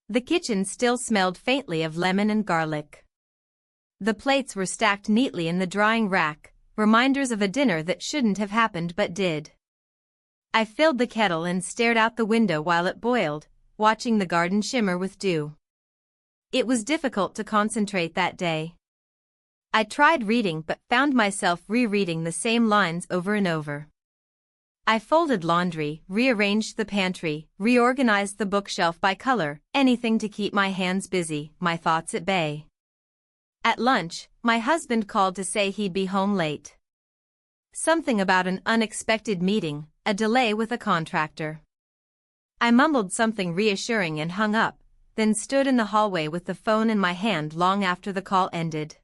The kitchen still smelled faintly of lemon and garlic. The plates were stacked neatly in the drying rack, reminders of a dinner that shouldn't have happened but did. I filled the kettle and stared out the window while it boiled, watching the garden shimmer with dew. It was difficult to concentrate that day. I tried reading but found myself rereading the same lines over and over. I folded laundry, rearranged the pantry, reorganized the bookshelf by color, anything to keep my hands busy, my thoughts at bay. At lunch, my husband called to say he'd be home late. Something about an unexpected meeting, a delay with a contractor. I mumbled something reassuring and hung up, then stood in the hallway with the phone in my hand long after the call ended.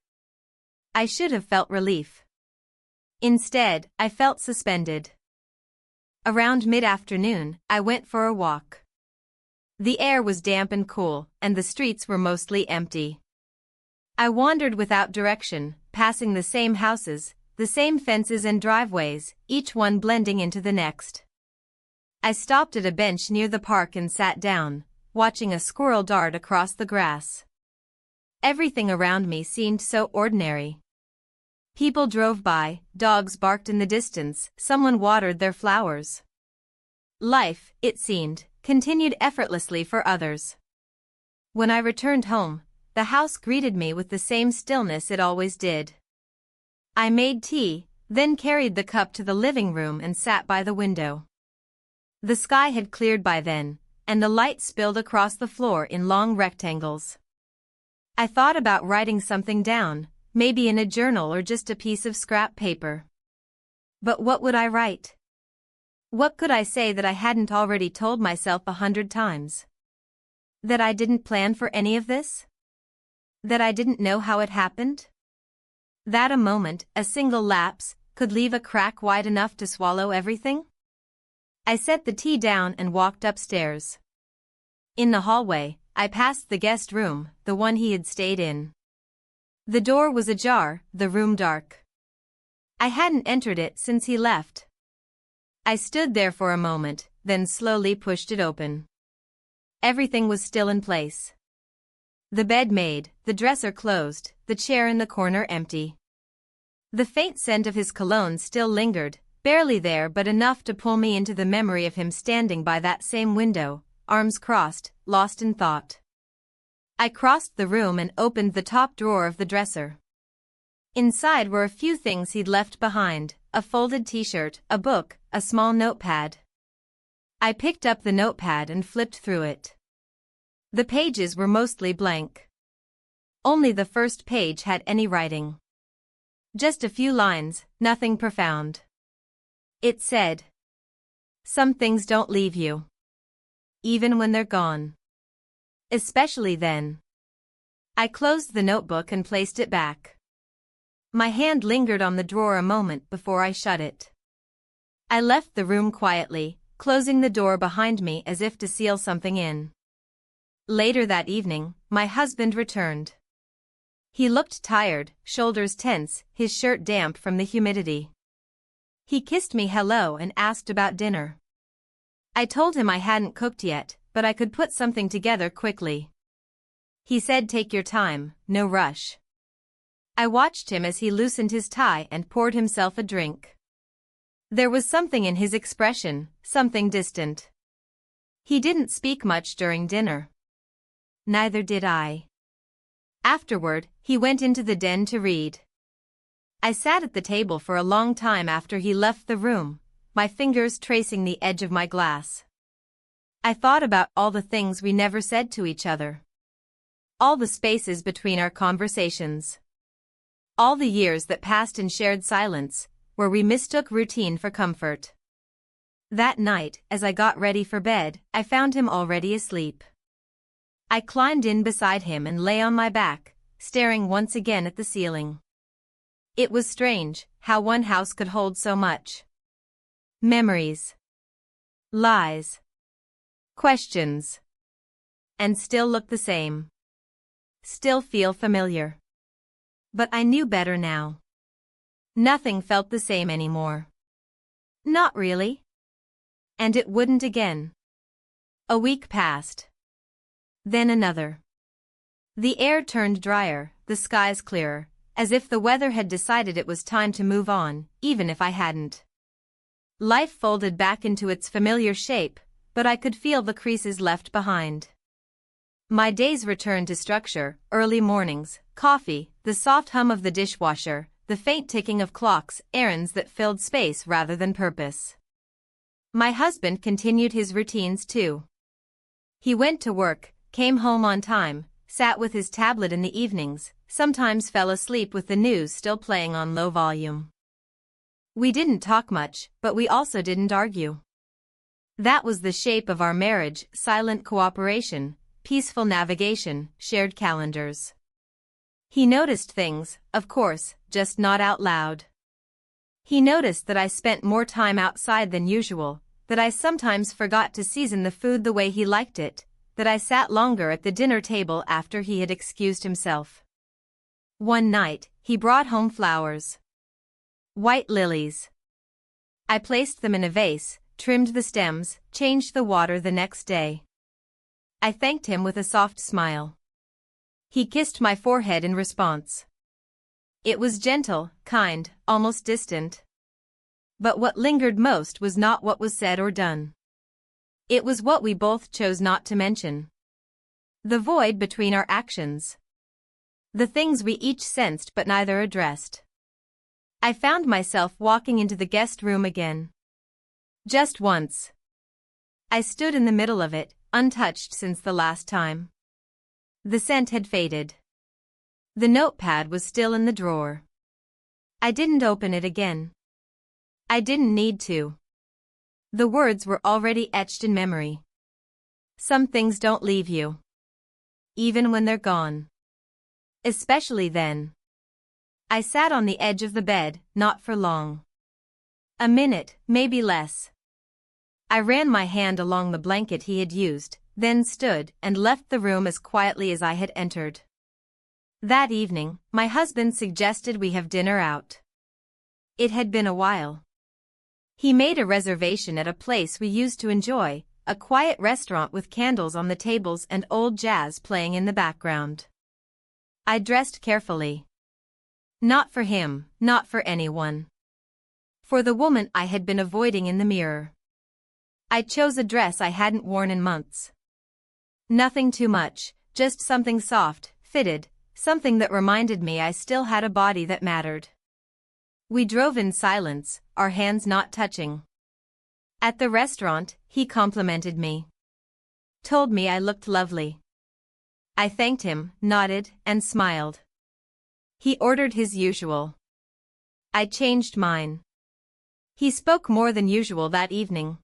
I should have felt relief. Instead, I felt suspended. Around mid-afternoon, I went for a walk. The air was damp and cool, and the streets were mostly empty. I wandered without direction, passing the same houses, the same fences and driveways, each one blending into the next. I stopped at a bench near the park and sat down, watching a squirrel dart across the grass. Everything around me seemed so ordinary. People drove by, dogs barked in the distance, someone watered their flowers. Life, it seemed, continued effortlessly for others. When I returned home, the house greeted me with the same stillness it always did. I made tea, then carried the cup to the living room and sat by the window. The sky had cleared by then, and the light spilled across the floor in long rectangles. I thought about writing something down, maybe in a journal or just a piece of scrap paper. But what would I write? What could I say that I hadn't already told myself 100 times? That I didn't plan for any of this? That I didn't know how it happened? That a moment, a single lapse, could leave a crack wide enough to swallow everything? I set the tea down and walked upstairs. In the hallway, I passed the guest room, the one he had stayed in. The door was ajar, the room dark. I hadn't entered it since he left. I stood there for a moment, then slowly pushed it open. Everything was still in place. The bed made, the dresser closed, the chair in the corner empty. The faint scent of his cologne still lingered, barely there but enough to pull me into the memory of him standing by that same window, arms crossed, lost in thought. I crossed the room and opened the top drawer of the dresser. Inside were a few things he'd left behind, a folded t-shirt, a book, a small notepad. I picked up the notepad and flipped through it. The pages were mostly blank. Only the first page had any writing. Just a few lines, nothing profound. It said, "Some things don't leave you. Even when they're gone. Especially then." I closed the notebook and placed it back. My hand lingered on the drawer a moment before I shut it. I left the room quietly, closing the door behind me as if to seal something in. Later that evening, my husband returned. He looked tired, shoulders tense, his shirt damp from the humidity. He kissed me hello and asked about dinner. I told him I hadn't cooked yet, but I could put something together quickly. He said, "Take your time, no rush." I watched him as he loosened his tie and poured himself a drink. There was something in his expression, something distant. He didn't speak much during dinner. Neither did I. Afterward, he went into the den to read. I sat at the table for a long time after he left the room, my fingers tracing the edge of my glass. I thought about all the things we never said to each other. All the spaces between our conversations. All the years that passed in shared silence, where we mistook routine for comfort. That night, as I got ready for bed, I found him already asleep. I climbed in beside him and lay on my back, staring once again at the ceiling. It was strange, how one house could hold so much. Memories. Lies. Questions. And still look the same. Still feel familiar. But I knew better now. Nothing felt the same anymore. Not really. And it wouldn't again. A week passed. Then another. The air turned drier, the skies clearer, as if the weather had decided it was time to move on, even if I hadn't. Life folded back into its familiar shape, but I could feel the creases left behind. My days returned to structure, early mornings, coffee, the soft hum of the dishwasher, the faint ticking of clocks, errands that filled space rather than purpose. My husband continued his routines too. He went to work, came home on time, sat with his tablet in the evenings, sometimes fell asleep with the news still playing on low volume. We didn't talk much, but we also didn't argue. That was the shape of our marriage, silent cooperation, peaceful navigation, shared calendars. He noticed things, of course, just not out loud. He noticed that I spent more time outside than usual, that I sometimes forgot to season the food the way he liked it, that I sat longer at the dinner table after he had excused himself. One night, he brought home flowers. White lilies. I placed them in a vase, trimmed the stems, changed the water the next day. I thanked him with a soft smile. He kissed my forehead in response. It was gentle, kind, almost distant. But what lingered most was not what was said or done. It was what we both chose not to mention. The void between our actions. The things we each sensed but neither addressed. I found myself walking into the guest room again. Just once. I stood in the middle of it, untouched since the last time. The scent had faded. The notepad was still in the drawer. I didn't open it again. I didn't need to. The words were already etched in memory. Some things don't leave you. Even when they're gone. Especially then. I sat on the edge of the bed, not for long. A minute, maybe less. I ran my hand along the blanket he had used, then stood and left the room as quietly as I had entered. That evening, my husband suggested we have dinner out. It had been a while. He made a reservation at a place we used to enjoy, a quiet restaurant with candles on the tables and old jazz playing in the background. I dressed carefully. Not for him, not for anyone. For the woman I had been avoiding in the mirror. I chose a dress I hadn't worn in months. Nothing too much, just something soft, fitted, something that reminded me I still had a body that mattered. We drove in silence, our hands not touching. At the restaurant, he complimented me. Told me I looked lovely. I thanked him, nodded, and smiled. He ordered his usual. I changed mine. He spoke more than usual that evening.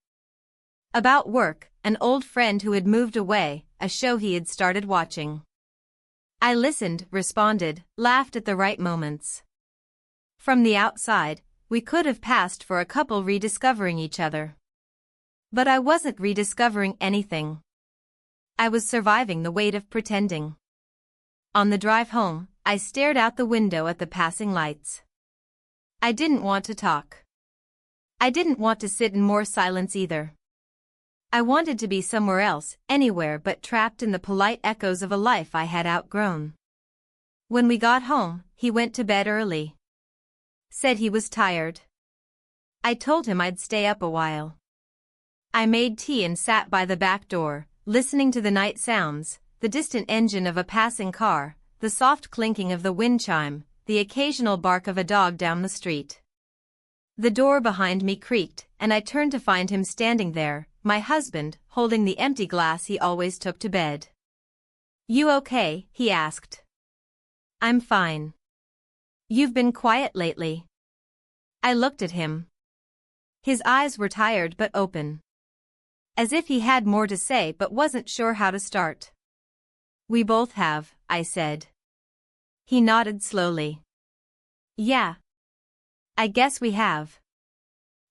About work, an old friend who had moved away, a show he had started watching. I listened, responded, laughed at the right moments. From the outside, we could have passed for a couple rediscovering each other. But I wasn't rediscovering anything. I was surviving the weight of pretending. On the drive home, I stared out the window at the passing lights. I didn't want to talk. I didn't want to sit in more silence either. I wanted to be somewhere else, anywhere but trapped in the polite echoes of a life I had outgrown. When we got home, he went to bed early. Said he was tired. I told him I'd stay up a while. I made tea and sat by the back door, listening to the night sounds, the distant engine of a passing car, the soft clinking of the wind chime, the occasional bark of a dog down the street. The door behind me creaked, and I turned to find him standing there, my husband, holding the empty glass he always took to bed. "You okay?" he asked. "I'm fine. You've been quiet lately." I looked at him. His eyes were tired but open. As if he had more to say but wasn't sure how to start. "We both have," I said. He nodded slowly. "Yeah. I guess we have."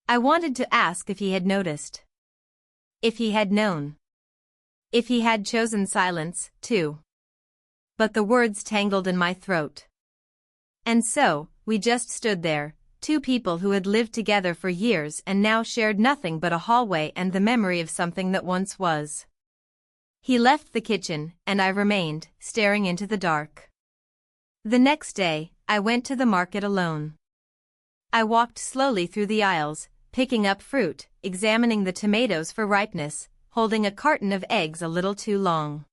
I wanted to ask if he had noticed. If he had known. If he had chosen silence, too. But the words tangled in my throat. And so, we just stood there, two people who had lived together for years and now shared nothing but a hallway and the memory of something that once was. He left the kitchen, and I remained, staring into the dark. The next day, I went to the market alone. I walked slowly through the aisles, picking up fruit, examining the tomatoes for ripeness, holding a carton of eggs a little too long.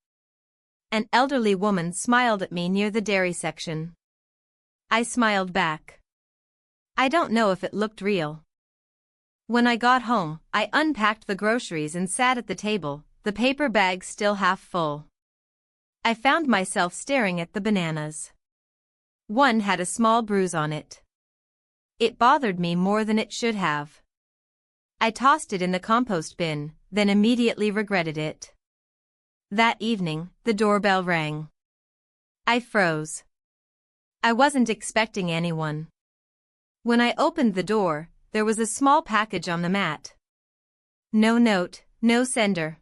An elderly woman smiled at me near the dairy section. I smiled back. I don't know if it looked real. When I got home, I unpacked the groceries and sat at the table, the paper bag still half full. I found myself staring at the bananas. One had a small bruise on it. It bothered me more than it should have. I tossed it in the compost bin, then immediately regretted it. That evening, the doorbell rang. I froze. I wasn't expecting anyone. When I opened the door, there was a small package on the mat. No note, no sender.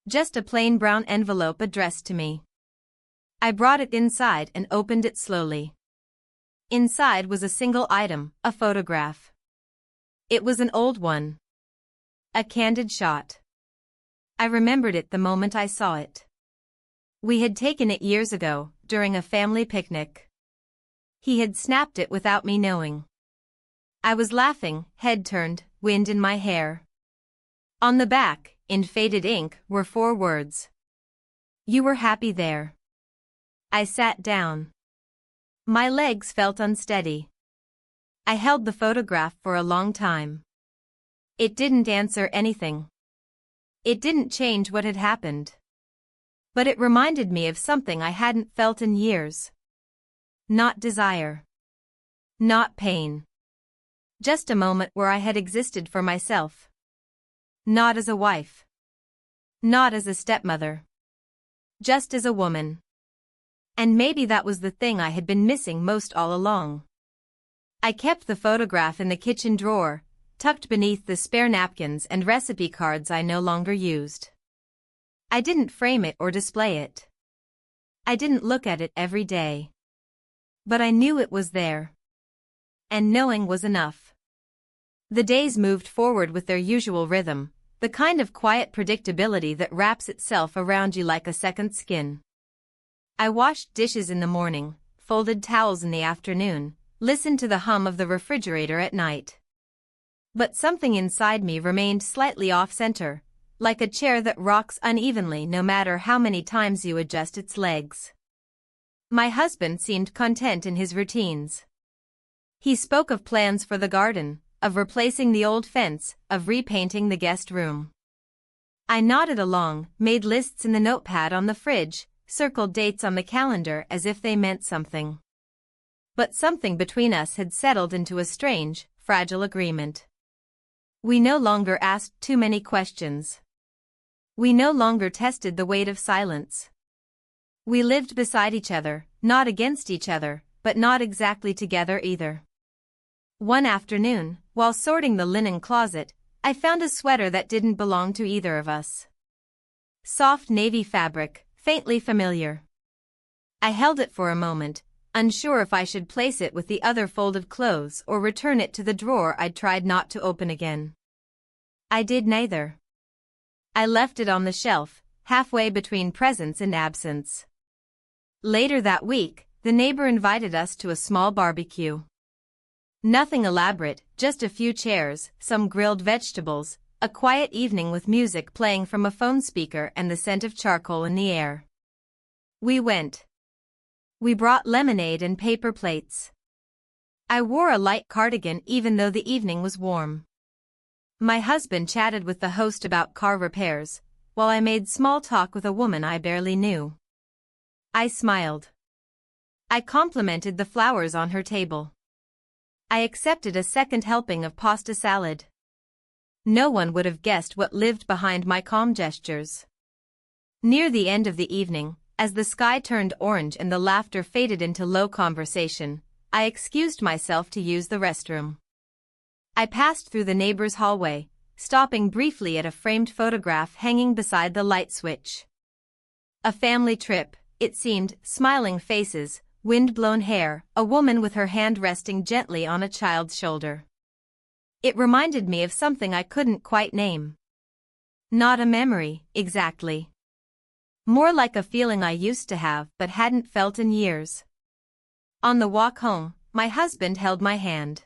Just a plain brown envelope addressed to me. I brought it inside and opened it slowly. Inside was a single item, a photograph. It was an old one. A candid shot. I remembered it the moment I saw it. We had taken it years ago, during a family picnic. He had snapped it without me knowing. I was laughing, head turned, wind in my hair. On the back, in faded ink, were 4 words. "You were happy there." I sat down. My legs felt unsteady. I held the photograph for a long time. It didn't answer anything. It didn't change what had happened. But it reminded me of something I hadn't felt in years. Not desire. Not pain. Just a moment where I had existed for myself. Not as a wife. Not as a stepmother. Just as a woman. And maybe that was the thing I had been missing most all along. I kept the photograph in the kitchen drawer, tucked beneath the spare napkins and recipe cards I no longer used. I didn't frame it or display it. I didn't look at it every day. But I knew it was there. And knowing was enough. The days moved forward with their usual rhythm, the kind of quiet predictability that wraps itself around you like a second skin. I washed dishes in the morning, folded towels in the afternoon, listened to the hum of the refrigerator at night. But something inside me remained slightly off-center, like a chair that rocks unevenly no matter how many times you adjust its legs. My husband seemed content in his routines. He spoke of plans for the garden, of replacing the old fence, of repainting the guest room. I nodded along, made lists in the notepad on the fridge, circled dates on the calendar as if they meant something. But something between us had settled into a strange, fragile agreement. We no longer asked too many questions. We no longer tested the weight of silence. We lived beside each other, not against each other, but not exactly together either. One afternoon, while sorting the linen closet, I found a sweater that didn't belong to either of us. Soft navy fabric, faintly familiar. I held it for a moment, unsure if I should place it with the other folded clothes or return it to the drawer I'd tried not to open again. I did neither. I left it on the shelf, halfway between presence and absence. Later that week, the neighbor invited us to a small barbecue. Nothing elaborate, just a few chairs, some grilled vegetables, a quiet evening with music playing from a phone speaker and the scent of charcoal in the air. We went. We brought lemonade and paper plates. I wore a light cardigan even though the evening was warm. My husband chatted with the host about car repairs, while I made small talk with a woman I barely knew. I smiled. I complimented the flowers on her table. I accepted a second helping of pasta salad. No one would have guessed what lived behind my calm gestures. Near the end of the evening, as the sky turned orange and the laughter faded into low conversation, I excused myself to use the restroom. I passed through the neighbor's hallway, stopping briefly at a framed photograph hanging beside the light switch. A family trip, it seemed, smiling faces, wind-blown hair, a woman with her hand resting gently on a child's shoulder. It reminded me of something I couldn't quite name. Not a memory, exactly. More like a feeling I used to have but hadn't felt in years. On the walk home, my husband held my hand.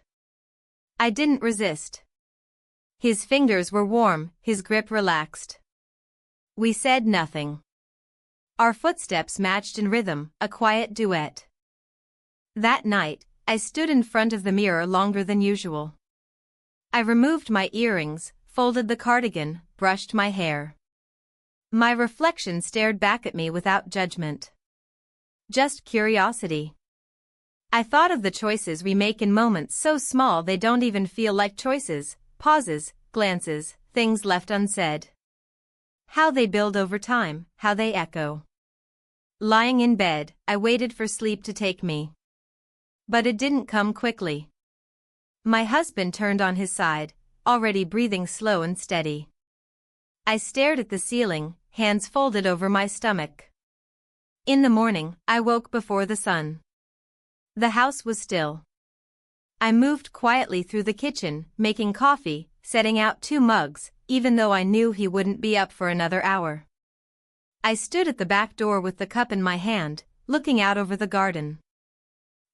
I didn't resist. His fingers were warm, his grip relaxed. We said nothing. Our footsteps matched in rhythm, a quiet duet. That night, I stood in front of the mirror longer than usual. I removed my earrings, folded the cardigan, brushed my hair. My reflection stared back at me without judgment. Just curiosity. I thought of the choices we make in moments so small they don't even feel like choices, pauses, glances, things left unsaid. How they build over time, how they echo. Lying in bed, I waited for sleep to take me. But it didn't come quickly. My husband turned on his side, already breathing slow and steady. I stared at the ceiling, hands folded over my stomach. In the morning, I woke before the sun. The house was still. I moved quietly through the kitchen, making coffee, setting out 2 mugs, even though I knew he wouldn't be up for another hour. I stood at the back door with the cup in my hand, looking out over the garden.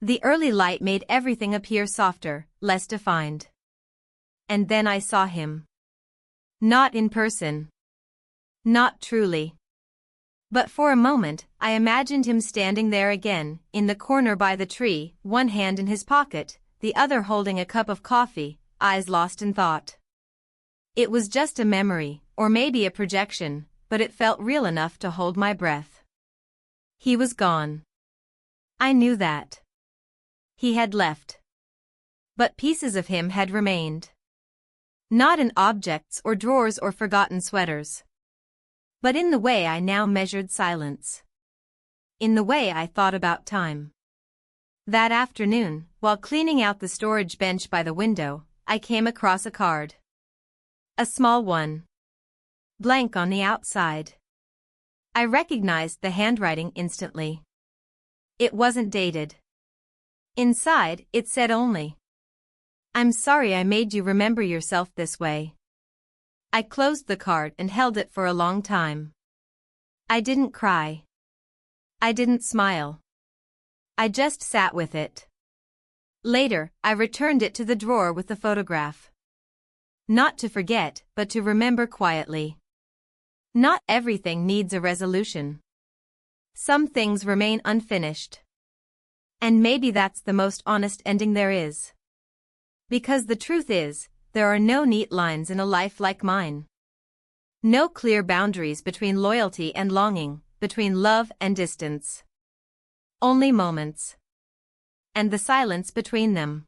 The early light made everything appear softer, less defined. And then I saw him. Not in person. Not truly. But for a moment, I imagined him standing there again, in the corner by the tree, one hand in his pocket, the other holding a cup of coffee, eyes lost in thought. It was just a memory, or maybe a projection, but it felt real enough to hold my breath. He was gone. I knew that. He had left. But pieces of him had remained. Not in objects or drawers or forgotten sweaters. But in the way I now measured silence. In the way I thought about time. That afternoon, while cleaning out the storage bench by the window, I came across a card. A small one. Blank on the outside. I recognized the handwriting instantly. It wasn't dated. Inside, it said only, "I'm sorry I made you remember yourself this way." I closed the card and held it for a long time. I didn't cry. I didn't smile. I just sat with it. Later, I returned it to the drawer with the photograph. Not to forget, but to remember quietly. Not everything needs a resolution. Some things remain unfinished. And maybe that's the most honest ending there is. Because the truth is, there are no neat lines in a life like mine. No clear boundaries between loyalty and longing, between love and distance. Only moments. And the silence between them.